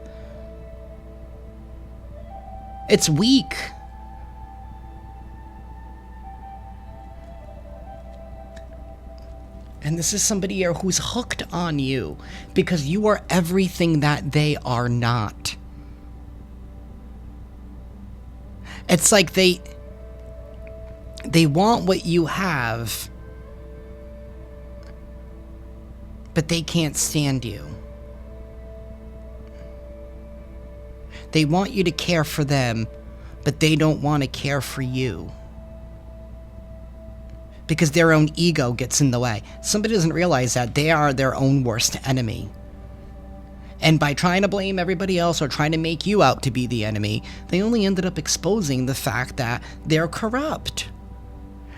It's weak. And this is somebody here who's hooked on you because you are everything that they are not. It's like they want what you have, but they can't stand you. They want you to care for them, but they don't want to care for you. Because their own ego gets in the way. Somebody doesn't realize that they are their own worst enemy. And by trying to blame everybody else or trying to make you out to be the enemy, they only ended up exposing the fact that they're corrupt.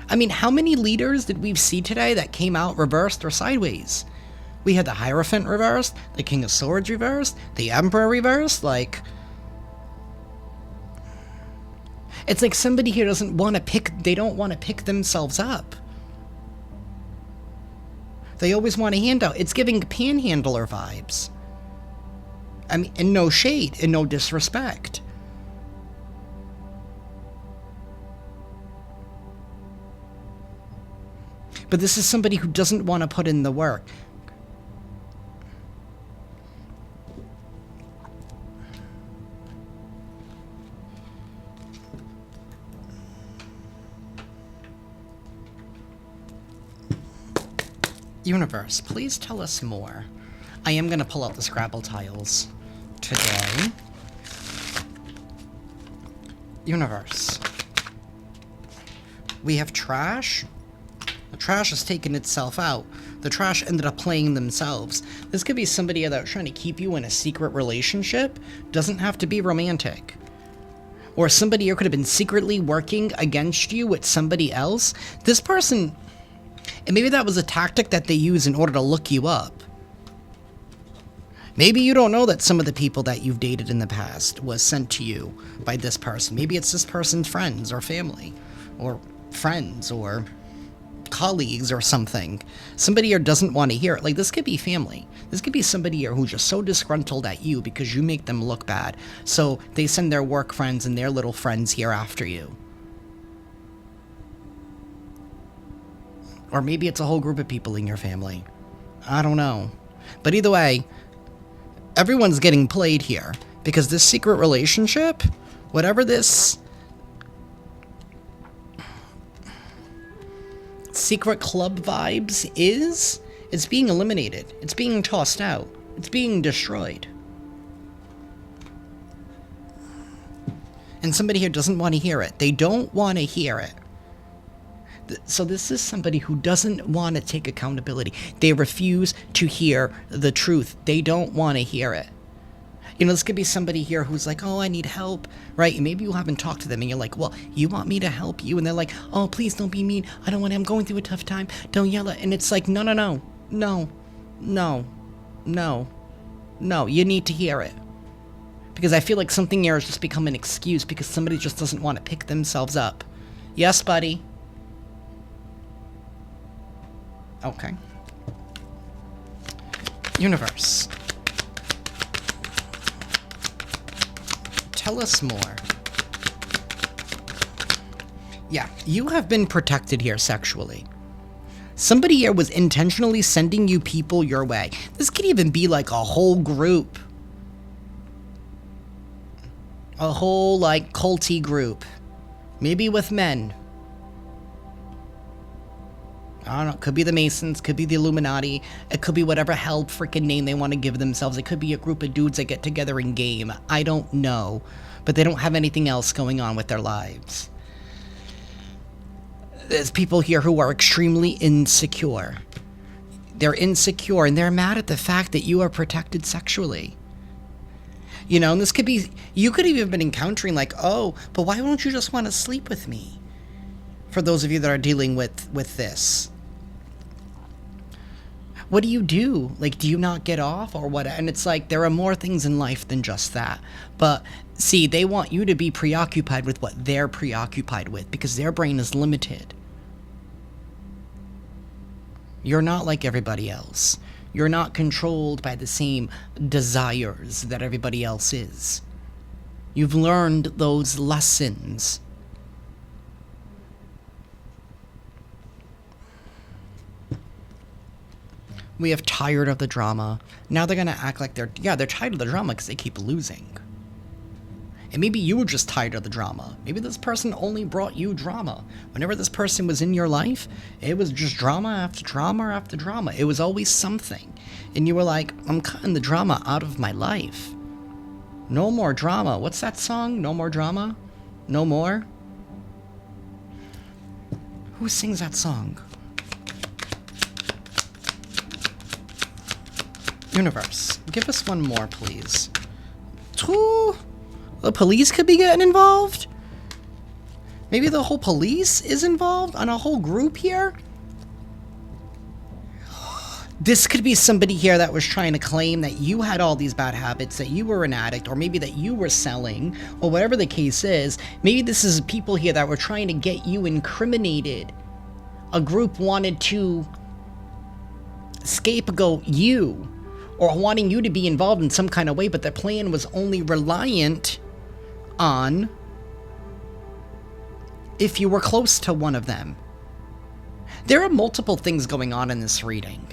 I mean, how many leaders did we see today that came out reversed or sideways? We had the Hierophant reversed, the King of Swords reversed, the Emperor reversed, like... It's like somebody here doesn't want to pick, they don't want to pick themselves up. They always want a handout. It's giving panhandler vibes. I mean, and no shade, and no disrespect. But this is somebody who doesn't want to put in the work. Universe, please tell us more. I am going to pull out the Scrabble tiles today. Universe. We have trash. The trash has taken itself out. The trash ended up playing themselves. This could be somebody that's trying to keep you in a secret relationship. Doesn't have to be romantic. Or somebody here could have been secretly working against you with somebody else. This person... And maybe that was a tactic that they use in order to look you up. Maybe you don't know that some of the people that you've dated in the past was sent to you by this person. Maybe it's this person's friends or family or friends or colleagues or something. Somebody here doesn't want to hear it. Like, this could be family. This could be somebody here who's just so disgruntled at you because you make them look bad. So they send their work friends and their little friends here after you. Or maybe it's a whole group of people in your family. I don't know. But either way, everyone's getting played here. Because this secret relationship, whatever this secret club vibes is, it's being eliminated. It's being tossed out. It's being destroyed. And somebody here doesn't want to hear it. They don't want to hear it. So this is somebody who doesn't want to take accountability. They refuse to hear the truth. They don't want to hear it. You know, this could be somebody here who's like, oh, I need help, right? And maybe you haven't talked to them and you're like, well, you want me to help you? And they're like, oh, please don't be mean. I don't want to, I'm going through a tough time. Don't yell at. And it's like, no, no, no, no, no, no, no. You need to hear it. Because I feel like something here has just become an excuse because somebody just doesn't want to pick themselves up. Yes, buddy. Okay. Universe. Tell us more. Yeah, you have been protected here sexually. Somebody here was intentionally sending you people your way. This could even be like a whole group. A whole, like, culty group. Maybe with men. I don't know, could be the Masons, could be the Illuminati, it could be whatever hell freaking name they want to give themselves. It could be a group of dudes that get together in game. I don't know. But they don't have anything else going on with their lives. There's people here who are extremely insecure. They're insecure and they're mad at the fact that you are protected sexually. You know, and this could be, you could have even been encountering like, oh, but why don't you just want to sleep with me? For those of you that are dealing with this. What do you do? Like, do you not get off or what? And it's like, there are more things in life than just that. But see, they want you to be preoccupied with what they're preoccupied with because their brain is limited. You're not like everybody else. You're not controlled by the same desires that everybody else is. You've learned those lessons. We have tired of the drama. Now they're going to act like they're tired of the drama because they keep losing. And maybe you were just tired of the drama. Maybe this person only brought you drama. Whenever this person was in your life, it was just drama after drama after drama. It was always something. And you were like, I'm cutting the drama out of my life. No more drama. What's that song? No more drama? No more? Who sings that song? Universe, give us one more, please. Ooh, the police could be getting involved? Maybe the whole police is involved on a whole group here? This could be somebody here that was trying to claim that you had all these bad habits, that you were an addict, or maybe that you were selling, or whatever the case is. Maybe this is people here that were trying to get you incriminated. A group wanted to scapegoat you, or wanting you to be involved in some kind of way, but their plan was only reliant on if you were close to one of them. There are multiple things going on in this reading.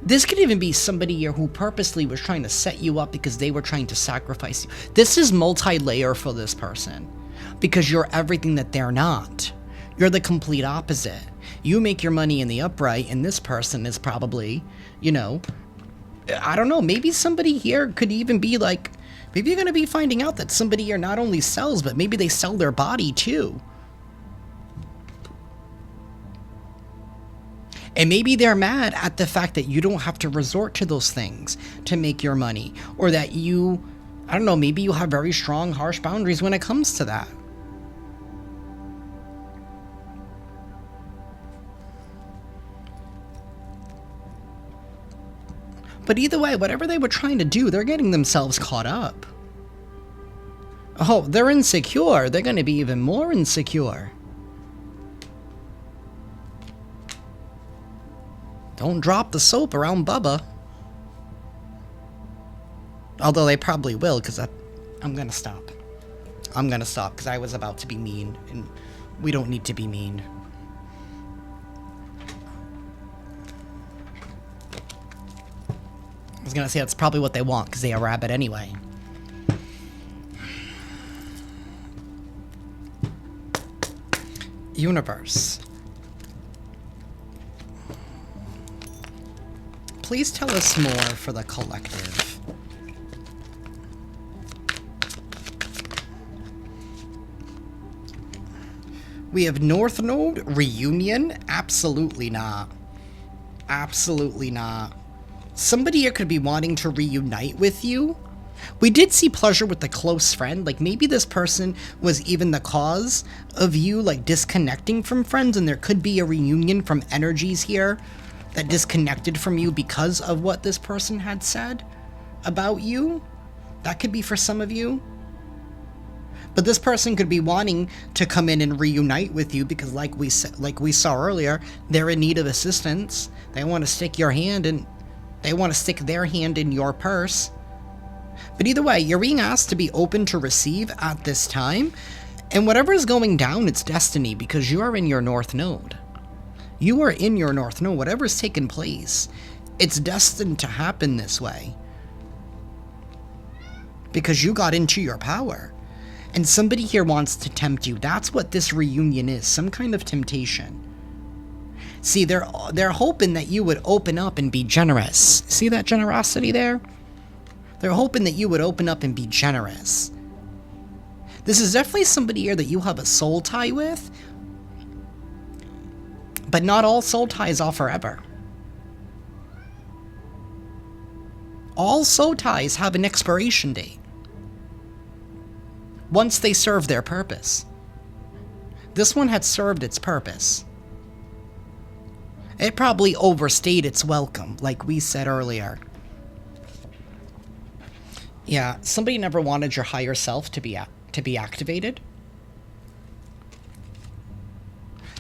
This could even be somebody here who purposely was trying to set you up because they were trying to sacrifice you. This is multi-layer for this person because you're everything that they're not. You're the complete opposite. You make your money in the upright, and this person is probably, you know, I don't know, maybe somebody here could even be like, maybe you're going to be finding out that somebody here not only sells, but maybe they sell their body too. And maybe they're mad at the fact that you don't have to resort to those things to make your money. Or that you, I don't know, maybe you have very strong, harsh boundaries when it comes to that. But either way, whatever they were trying to do, they're getting themselves caught up. Oh, they're insecure. They're going to be even more insecure. Don't drop the soap around Bubba. Although they probably will, because I'm going to stop. I'm going to stop, because I was about to be mean, and we don't need to be mean. I was going to say that's probably what they want, because they are a rabbit anyway. Universe. Please tell us more for the collective. We have North Node reunion? Absolutely not. Absolutely not. Somebody here could be wanting to reunite with you. We did see pleasure with the close friend. Like, maybe this person was even the cause of you, like, disconnecting from friends, and there could be a reunion from energies here that disconnected from you because of what this person had said about you. That could be for some of you. But this person could be wanting to come in and reunite with you because, like we saw earlier, they're in need of assistance. They want to stick their hand in your purse. But either way, you're being asked to be open to receive at this time. And whatever is going down, it's destiny because you are in your North Node. You are in your North Node. Whatever's taken place, it's destined to happen this way. Because you got into your power. And somebody here wants to tempt you. That's what this reunion is. Some kind of temptation. See, they're hoping that you would open up and be generous. See that generosity there? They're hoping that you would open up and be generous. This is definitely somebody here that you have a soul tie with. But not all soul ties are forever. All soul ties have an expiration date. Once they serve their purpose. This one had served its purpose. It probably overstayed its welcome, like we said earlier. Yeah, somebody never wanted your higher self to be activated.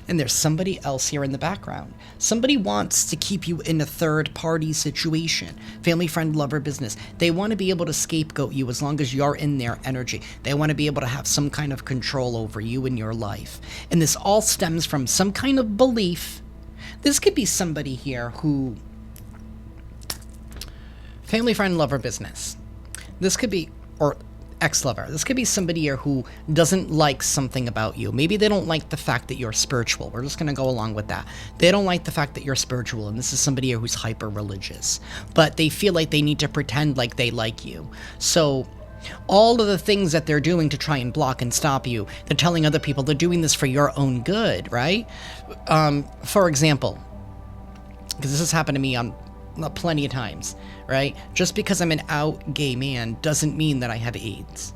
And there's somebody else here in the background. Somebody wants to keep you in a third-party situation. Family, friend, lover, business. They want to be able to scapegoat you as long as you're in their energy. They want to be able to have some kind of control over you in your life. And this all stems from some kind of belief. This could be somebody here who... Family, friend, lover, business. This could be... Or ex-lover. This could be somebody here who doesn't like something about you. Maybe they don't like the fact that you're spiritual. We're just going to go along with that. They don't like the fact that you're spiritual, and this is somebody here who's hyper-religious. But they feel like they need to pretend like they like you. So All of the things that they're doing to try and block and stop you, they're telling other people they're doing this for your own good, right? For example, because this has happened to me on plenty of times, right? Just because I'm an out gay man doesn't mean that I have AIDS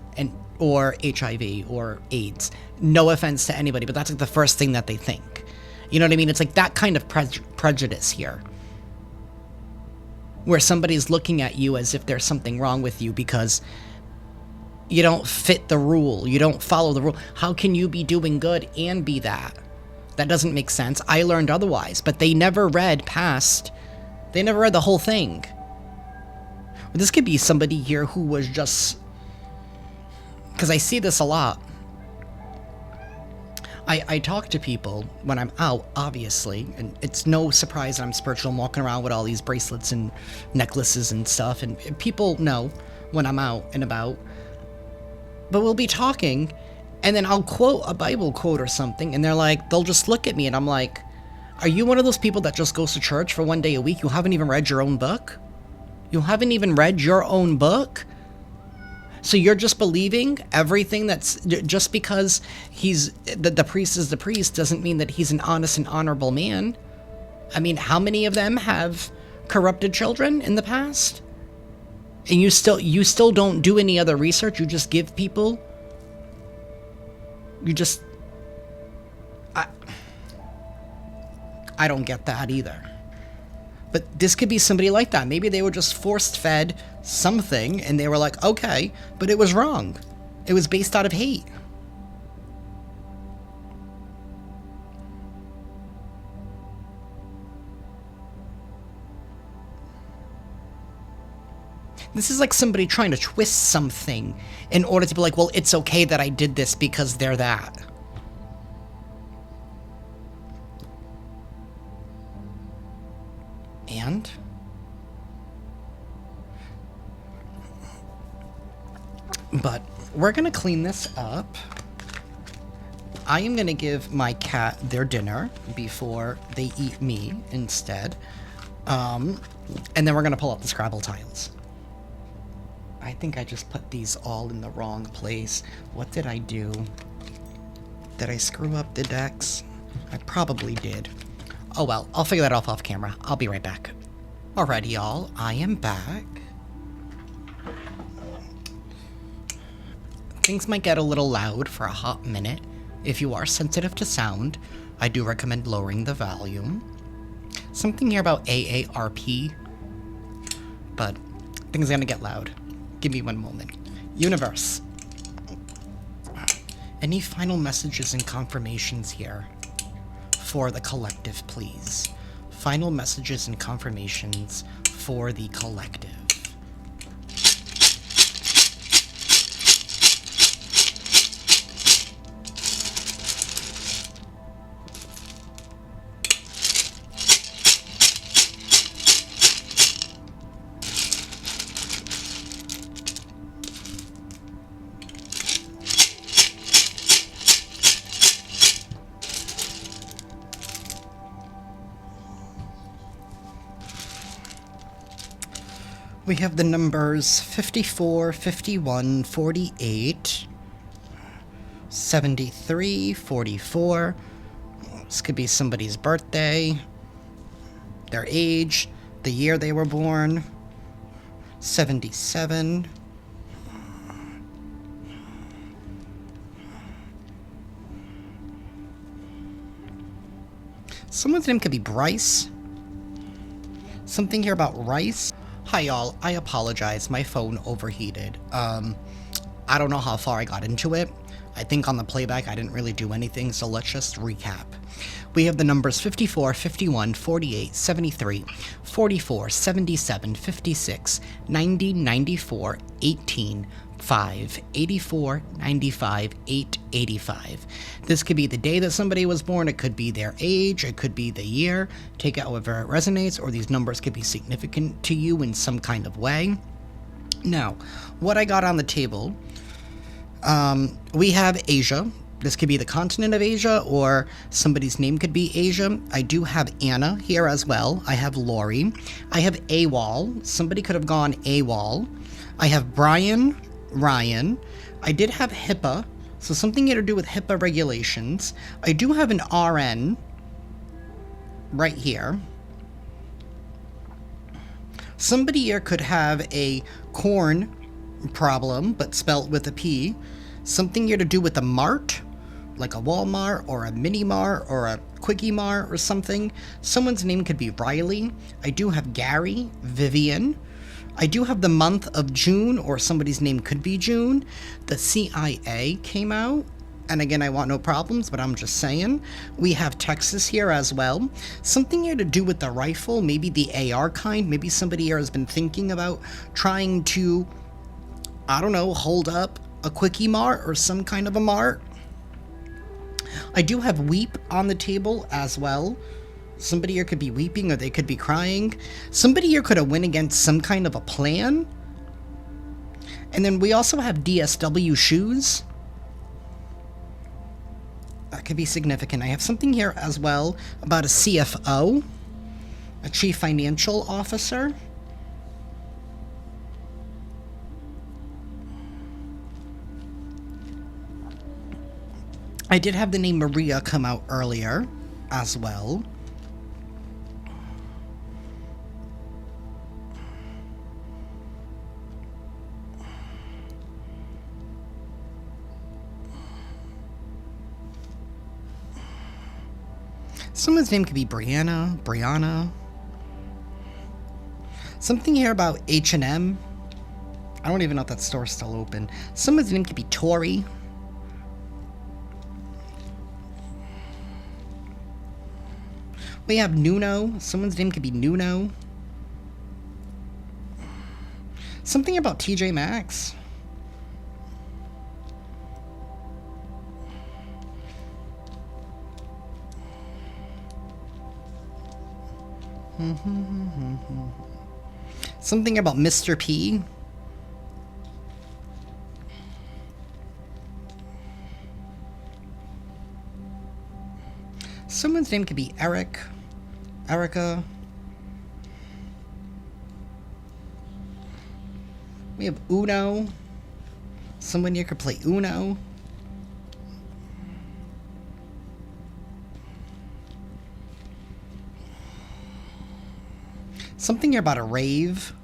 or HIV or AIDS. No offense to anybody, but that's like the first thing that they think. You know what I mean? It's like that kind of prejudice here, where somebody's looking at you as if there's something wrong with you because you don't fit the rule. You don't follow the rule. How can you be doing good and be that? That doesn't make sense. I learned otherwise, but they never read the whole thing. This could be somebody here who was just, because I see this a lot. I talk to people when I'm out, obviously, and it's no surprise that I'm spiritual. I'm walking around with all these bracelets and necklaces and stuff, and people know when I'm out and about. But we'll be talking, and then I'll quote a Bible quote or something, and they'll just look at me, and I'm like, are you one of those people that just goes to church for one day a week? You haven't even read your own book? You haven't even read your own book? So you're just believing everything that's, just because the priest is the priest doesn't mean that he's an honest and honorable man. I mean, how many of them have corrupted children in the past? And you still don't do any other research. You just give people. I don't get that either. But this could be somebody like that. Maybe they were just force-fed something, and they were like, okay, but it was wrong. It was based out of hate. This is like somebody trying to twist something in order to be like, well, it's okay that I did this because they're that. And but we're gonna clean this up. I am gonna give my cat their dinner before they eat me instead. And then we're gonna pull up the Scrabble tiles. I think I just put these all in the wrong place. What did I do? Did I screw up the decks? I probably did. Oh well, I'll figure that off camera. I'll be right back. Alrighty, y'all, I am back. Things might get a little loud for a hot minute. If you are sensitive to sound, I do recommend lowering the volume. Something here about AARP, but things are gonna get loud. Give me one moment. Universe. Any final messages and confirmations here for the collective, please? Final messages and confirmations for the collective. We have the numbers 54, 51, 48, 73, 44. This could be somebody's birthday, their age, the year they were born. 77. Someone's name could be Bryce. Something here about rice. Hi y'all, I apologize, my phone overheated. I don't know how far I got into it. I think on the playback I didn't really do anything, so let's just recap. We have the numbers 54, 51, 48, 73, 44, 77, 56, 90, 94, 18, 5, 84, 95, 8, 85. This could be the day that somebody was born, it could be their age, it could be the year. Take it however it resonates, or these numbers could be significant to you in some kind of way. Now, what I got on the table, we have Asia. This could be the continent of Asia, or somebody's name could be Asia. I do have Anna here as well. I have Lori. I have AWOL. Somebody could have gone AWOL. I have Brian, Ryan. I did have HIPAA, so something here to do with HIPAA regulations. I do have an RN right here. Somebody here could have a corn problem, but spelt with a P. Something here to do with a mart, like a Walmart or a mini mart or a quickie mart or something. Someone's name could be Riley. I do have Gary, Vivian. I do have the month of June, or somebody's name could be June. The CIA came out. And again, I want no problems, but I'm just saying. We have Texas here as well. Something here to do with the rifle, maybe the AR kind. Maybe somebody here has been thinking about trying to, I don't know, hold up a quickie mart or some kind of a mart. I do have weep on the table as well. Somebody here could be weeping or they could be crying. Somebody here could have went against some kind of a plan. And then we also have DSW shoes. That could be significant. I have something here as well about a CFO, a Chief Financial Officer. I did have the name Maria come out earlier as well. Someone's name could be Brianna. Something here about H&M. I don't even know if that store's still open. Someone's name could be Tori. We have Nuno. Someone's name could be Nuno. Something about TJ Maxx. Something about Mr. P. Someone's name could be Erica. We have Uno. Someone here could play Uno. Something here about a rave.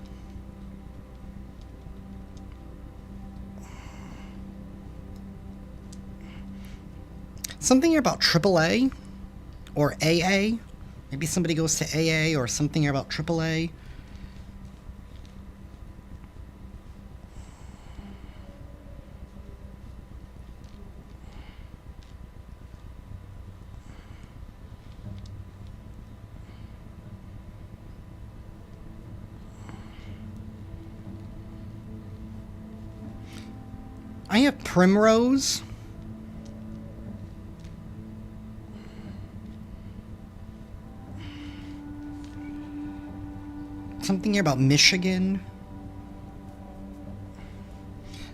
Something here about AAA or AA. Maybe somebody goes to AA or something here about AAA. I have Primrose. Something here about Michigan.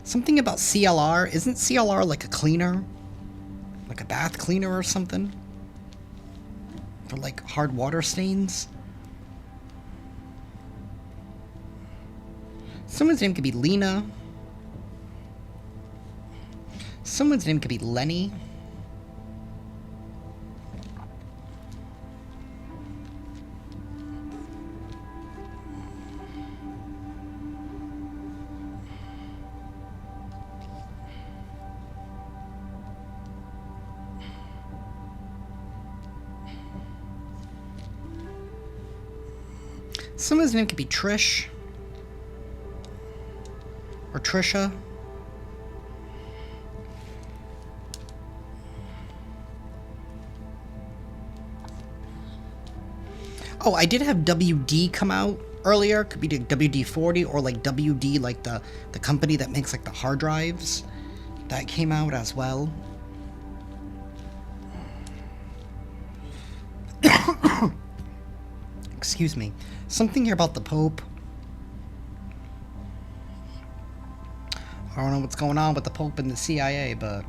Something about CLR. Isn't CLR like a cleaner? Like a bath cleaner or something? For like hard water stains? Someone's name could be Lena. Someone's name could be Lenny. Someone's name could be Trish. Or Trisha. Oh, I did have WD come out earlier. Could be the WD-40 or like WD, like the company that makes like the hard drives. That came out as well. Excuse me. Something here about the Pope. I don't know what's going on with the Pope and the CIA, but...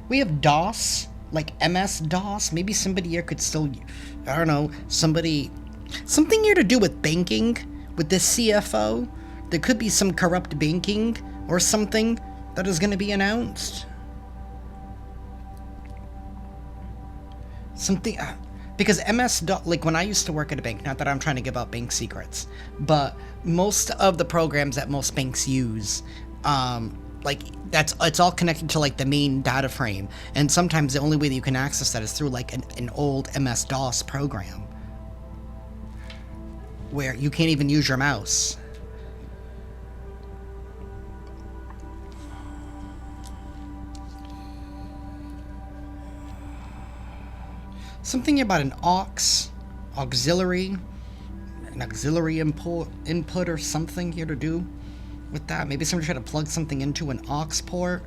We have DOS. Like MS-DOS. Maybe somebody here could still... I don't know. Something here to do with banking. with this CFO, there could be some corrupt banking or something that is going to be announced. Something, because like when I used to work at a bank, not that I'm trying to give out bank secrets, but most of the programs that most banks use, like it's all connected to like the main data frame, and sometimes the only way that you can access that is through like an old MS-DOS program where you can't even use your mouse. Something about an auxiliary input or something here to do with that. Maybe somebody tried to plug something into an aux port.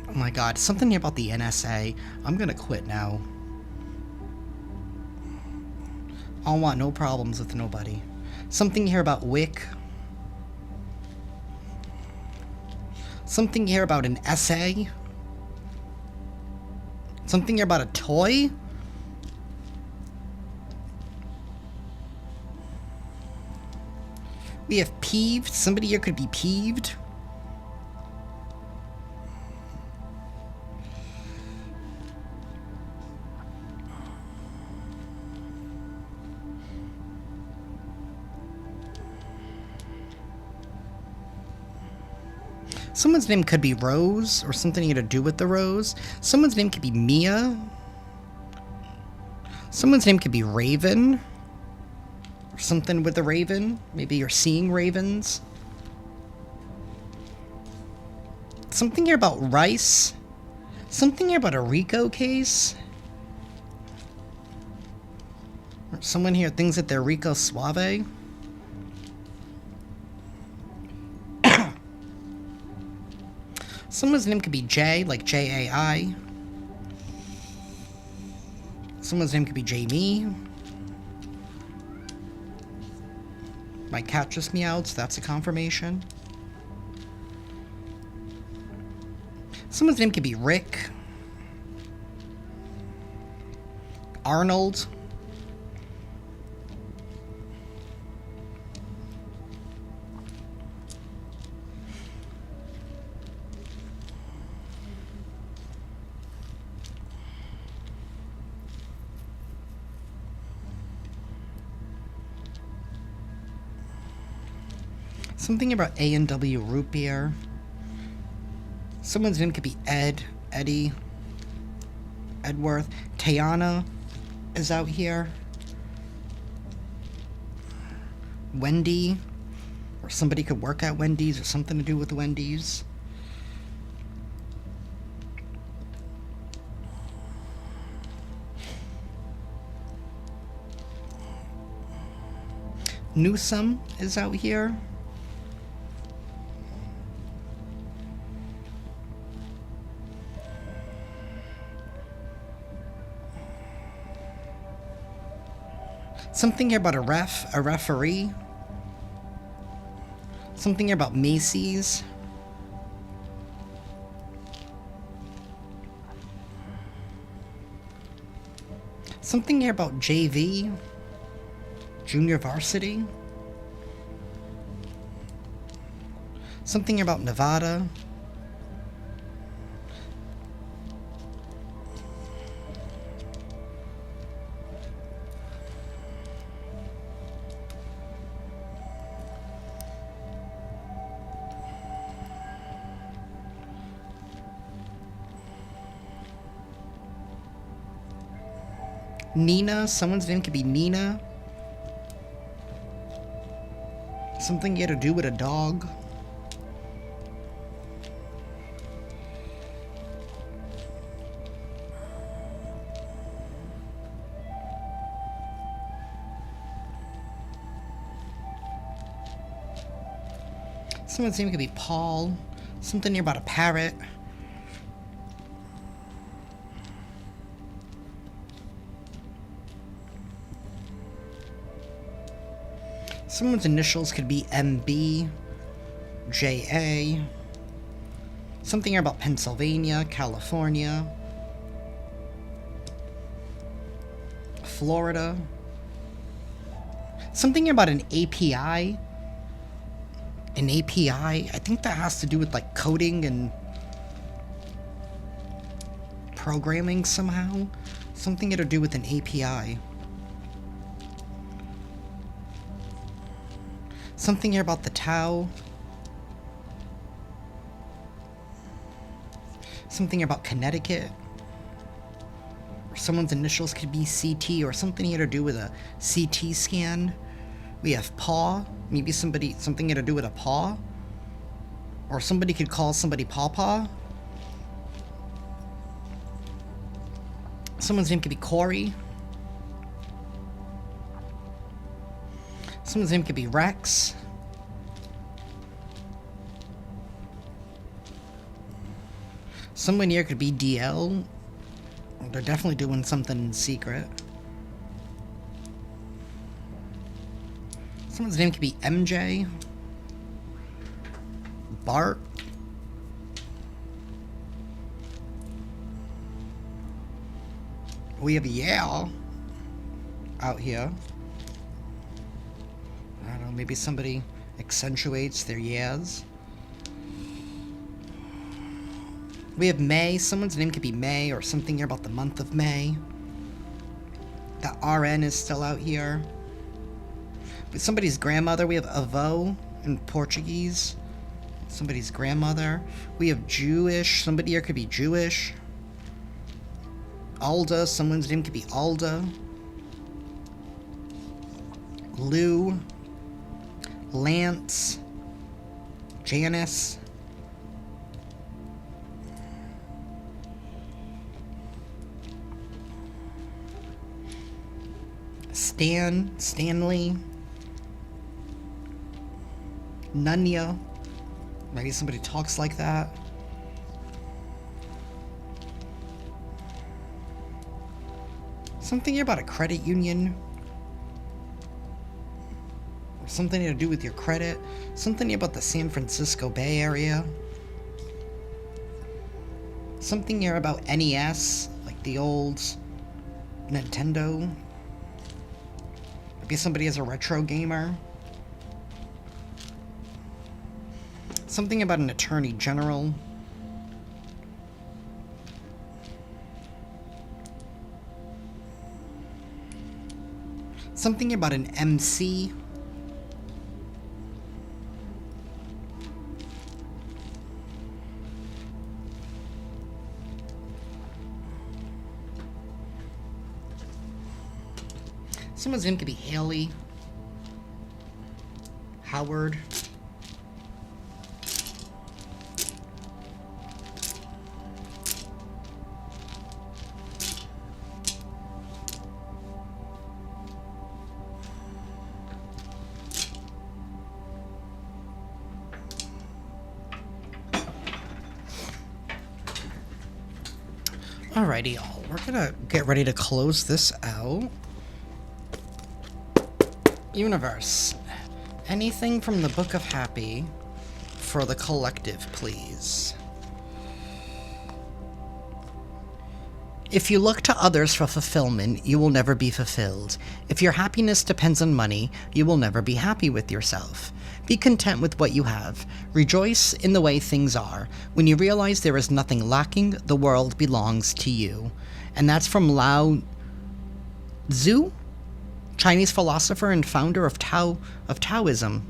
Oh my god, something here about the NSA. I'm gonna quit now. I don't want no problems with nobody. Something here about WIC. Something here about an essay. Something here about a toy. We have peeved. Somebody here could be peeved. Someone's name could be Rose, or something here to do with the rose. Someone's name could be Mia. Someone's name could be Raven. Or something with the raven. Maybe you're seeing ravens. Something here about rice. Something here about a Rico case. Or someone here thinks that they're Rico Suave. Someone's name could be Jay, like J-A-I. Someone's name could be Jayme. My cat just meowed, so that's a confirmation. Someone's name could be Rick. Arnold. Something about A&W root beer. Someone's name could be Ed, Eddie, Edworth. Tayana is out here. Wendy, or somebody could work at Wendy's or something to do with Wendy's. Newsome is out here. Something here about a referee. Something here about Macy's. Something here about JV. Junior varsity. Something here about Nevada. Nina, someone's name could be Nina. Something you had to do with a dog. Someone's name could be Paul. Something here about a parrot. Someone's initials could be MB, JA. Something here about Pennsylvania, California. Florida. Something about an API. An API. I think that has to do with like coding and programming somehow. Something to do with an API. Something here about the Tau. Something about Connecticut. Or someone's initials could be CT, or something here to do with a CT scan. We have paw. Maybe something to do with a paw. Or somebody could call somebody Pawpaw. Someone's name could be Corey. Someone's name could be Rex. Someone here could be DL. They're definitely doing something in secret. Someone's name could be MJ. Bart. We have Yale out here. I don't know, maybe somebody accentuates their yeahs. We have May. Someone's name could be May, or something here about the month of May. The RN is still out here. With somebody's grandmother, we have Avô in Portuguese. Somebody's grandmother. We have Jewish. Somebody here could be Jewish. Alda. Someone's name could be Alda. Lou. Lance. Janice. Stanley. Nunya. Maybe somebody talks like that. Something here about a credit union. Or something to do with your credit. Something about the San Francisco Bay Area. Something here about NES, like the old Nintendo. Maybe somebody is a retro gamer. Something about an attorney general. Something about an MC. Someone's name could be Haley. Howard. Alrighty, y'all. We're gonna get ready to close this out. Universe, anything from the Book of Happy for the collective, please. If you look to others for fulfillment, you will never be fulfilled. If your happiness depends on money, you will never be happy with yourself. Be content with what you have. Rejoice in the way things are. When you realize there is nothing lacking, the world belongs to you. And that's from Lao Tzu, Chinese philosopher and founder of Taoism.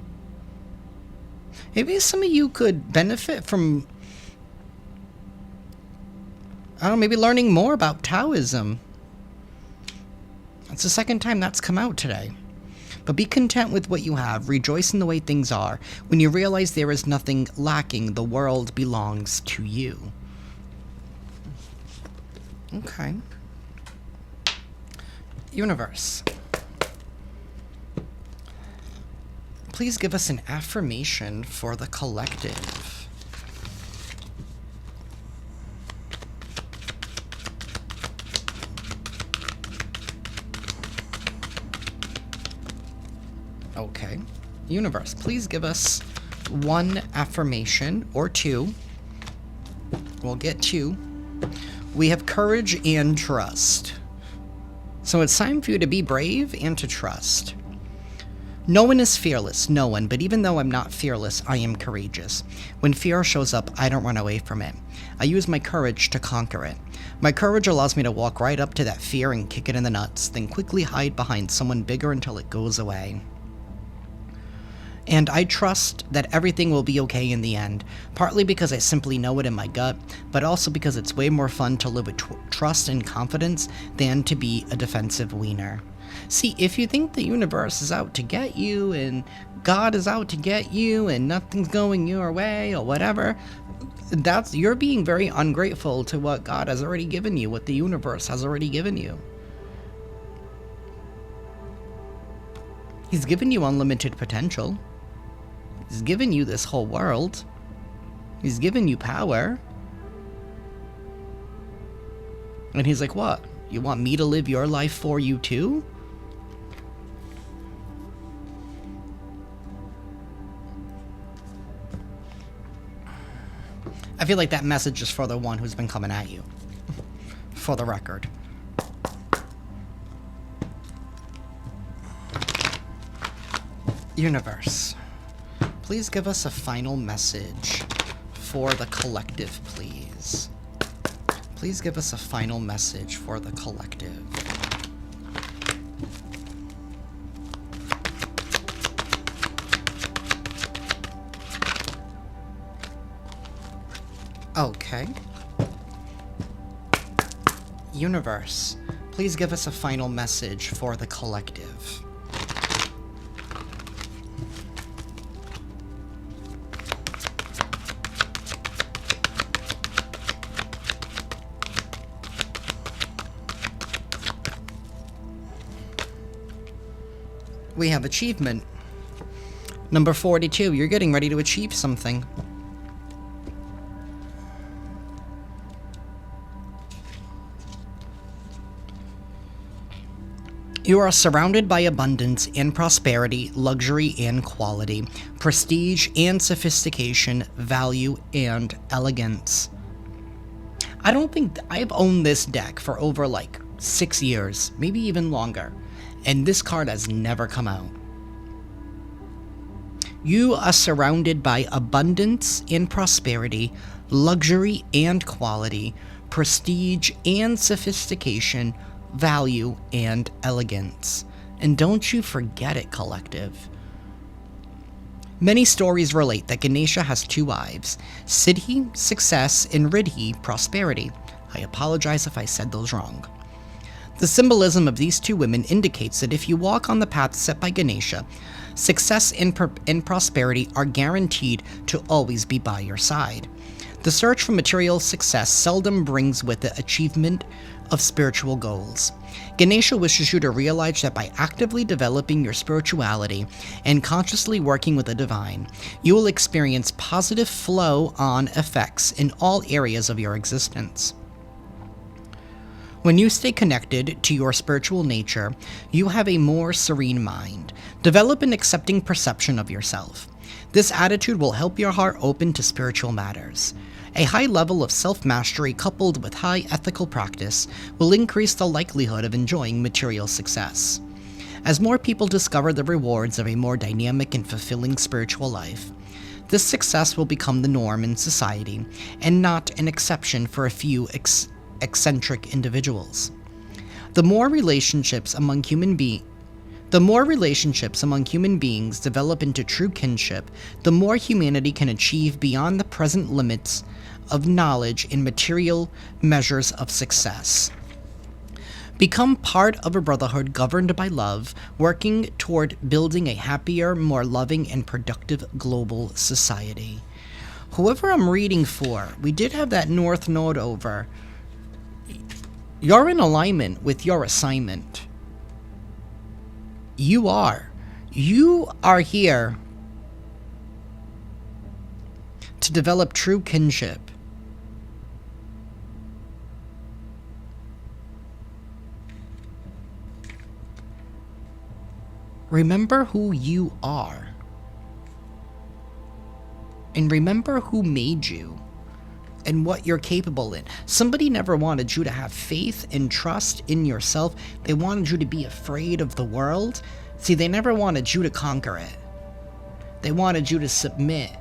Maybe some of you could benefit from, I don't know, maybe learning more about Taoism. It's the second time that's come out today. But be content with what you have. Rejoice in the way things are. When you realize there is nothing lacking, the world belongs to you. Okay. Universe, please give us an affirmation for the collective. Okay. Universe, please give us one affirmation or two. We'll get two. We have courage and trust. So it's time for you to be brave and to trust. No one is fearless, no one, but even though I'm not fearless, I am courageous. When fear shows up, I don't run away from it. I use my courage to conquer it. My courage allows me to walk right up to that fear and kick it in the nuts, then quickly hide behind someone bigger until it goes away. And I trust that everything will be okay in the end, partly because I simply know it in my gut, but also because it's way more fun to live with trust and confidence than to be a defensive wiener. See, if you think the universe is out to get you, and God is out to get you, and nothing's going your way, or whatever, you're being very ungrateful to what God has already given you, what the universe has already given you. He's given you unlimited potential. He's given you this whole world. He's given you power. And he's like, what? You want me to live your life for you too? I feel like that message is for the one who's been coming at you. For the record. Universe, please give us a final message for the collective, please. Please give us a final message for the collective. Okay. Universe, please give us a final message for the collective. We have achievement. Number 42, you're getting ready to achieve something. You are surrounded by abundance and prosperity, luxury and quality, prestige and sophistication, value and elegance. I don't think I've owned this deck for over like 6 years, maybe even longer, and this card has never come out. You are surrounded by abundance and prosperity, luxury and quality, prestige and sophistication, value and elegance. And don't you forget it, collective. Many stories relate that Ganesha has 2 wives, Siddhi, success, and Riddhi, prosperity. I apologize if I said those wrong. The symbolism of these 2 women indicates that if you walk on the path set by Ganesha, success and prosperity are guaranteed to always be by your side. The search for material success seldom brings with it achievement of spiritual goals. Ganesha wishes you to realize that by actively developing your spirituality and consciously working with the divine, you will experience positive flow-on effects in all areas of your existence. When you stay connected to your spiritual nature, you have a more serene mind. Develop an accepting perception of yourself. This attitude will help your heart open to spiritual matters. A high level of self-mastery coupled with high ethical practice will increase the likelihood of enjoying material success. As more people discover the rewards of a more dynamic and fulfilling spiritual life, this success will become the norm in society and not an exception for a few eccentric individuals. The more relationships among human beings develop into true kinship, the more humanity can achieve beyond the present limits of knowledge in material measures of success. Become part of a brotherhood governed by love, working toward building a happier, more loving, and productive global society. Whoever I'm reading for, we did have that North Node over. You're in alignment with your assignment. You are here to develop true kinship. Remember who you are. And remember who made you. and what you're capable in. Somebody never wanted you to have faith and trust in yourself. They wanted you to be afraid of the world. See, they never wanted you to conquer it. They wanted you to submit.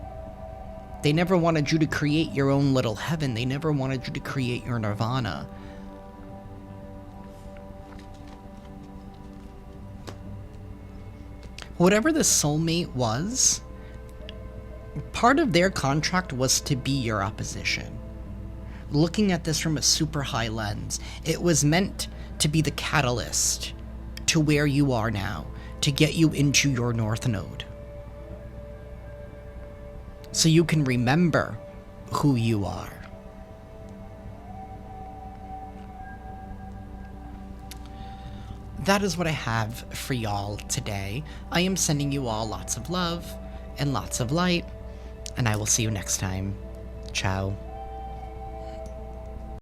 They never wanted you to create your own little heaven. They never wanted you to create your nirvana. Whatever the soulmate was, part of their contract was to be your opposition. Looking at this from a super high lens, it was meant to be the catalyst to where you are now, to get you into your North Node. So you can remember who you are. That is what I have for y'all today. I am sending you all lots of love and lots of light, and I will see you next time. Ciao.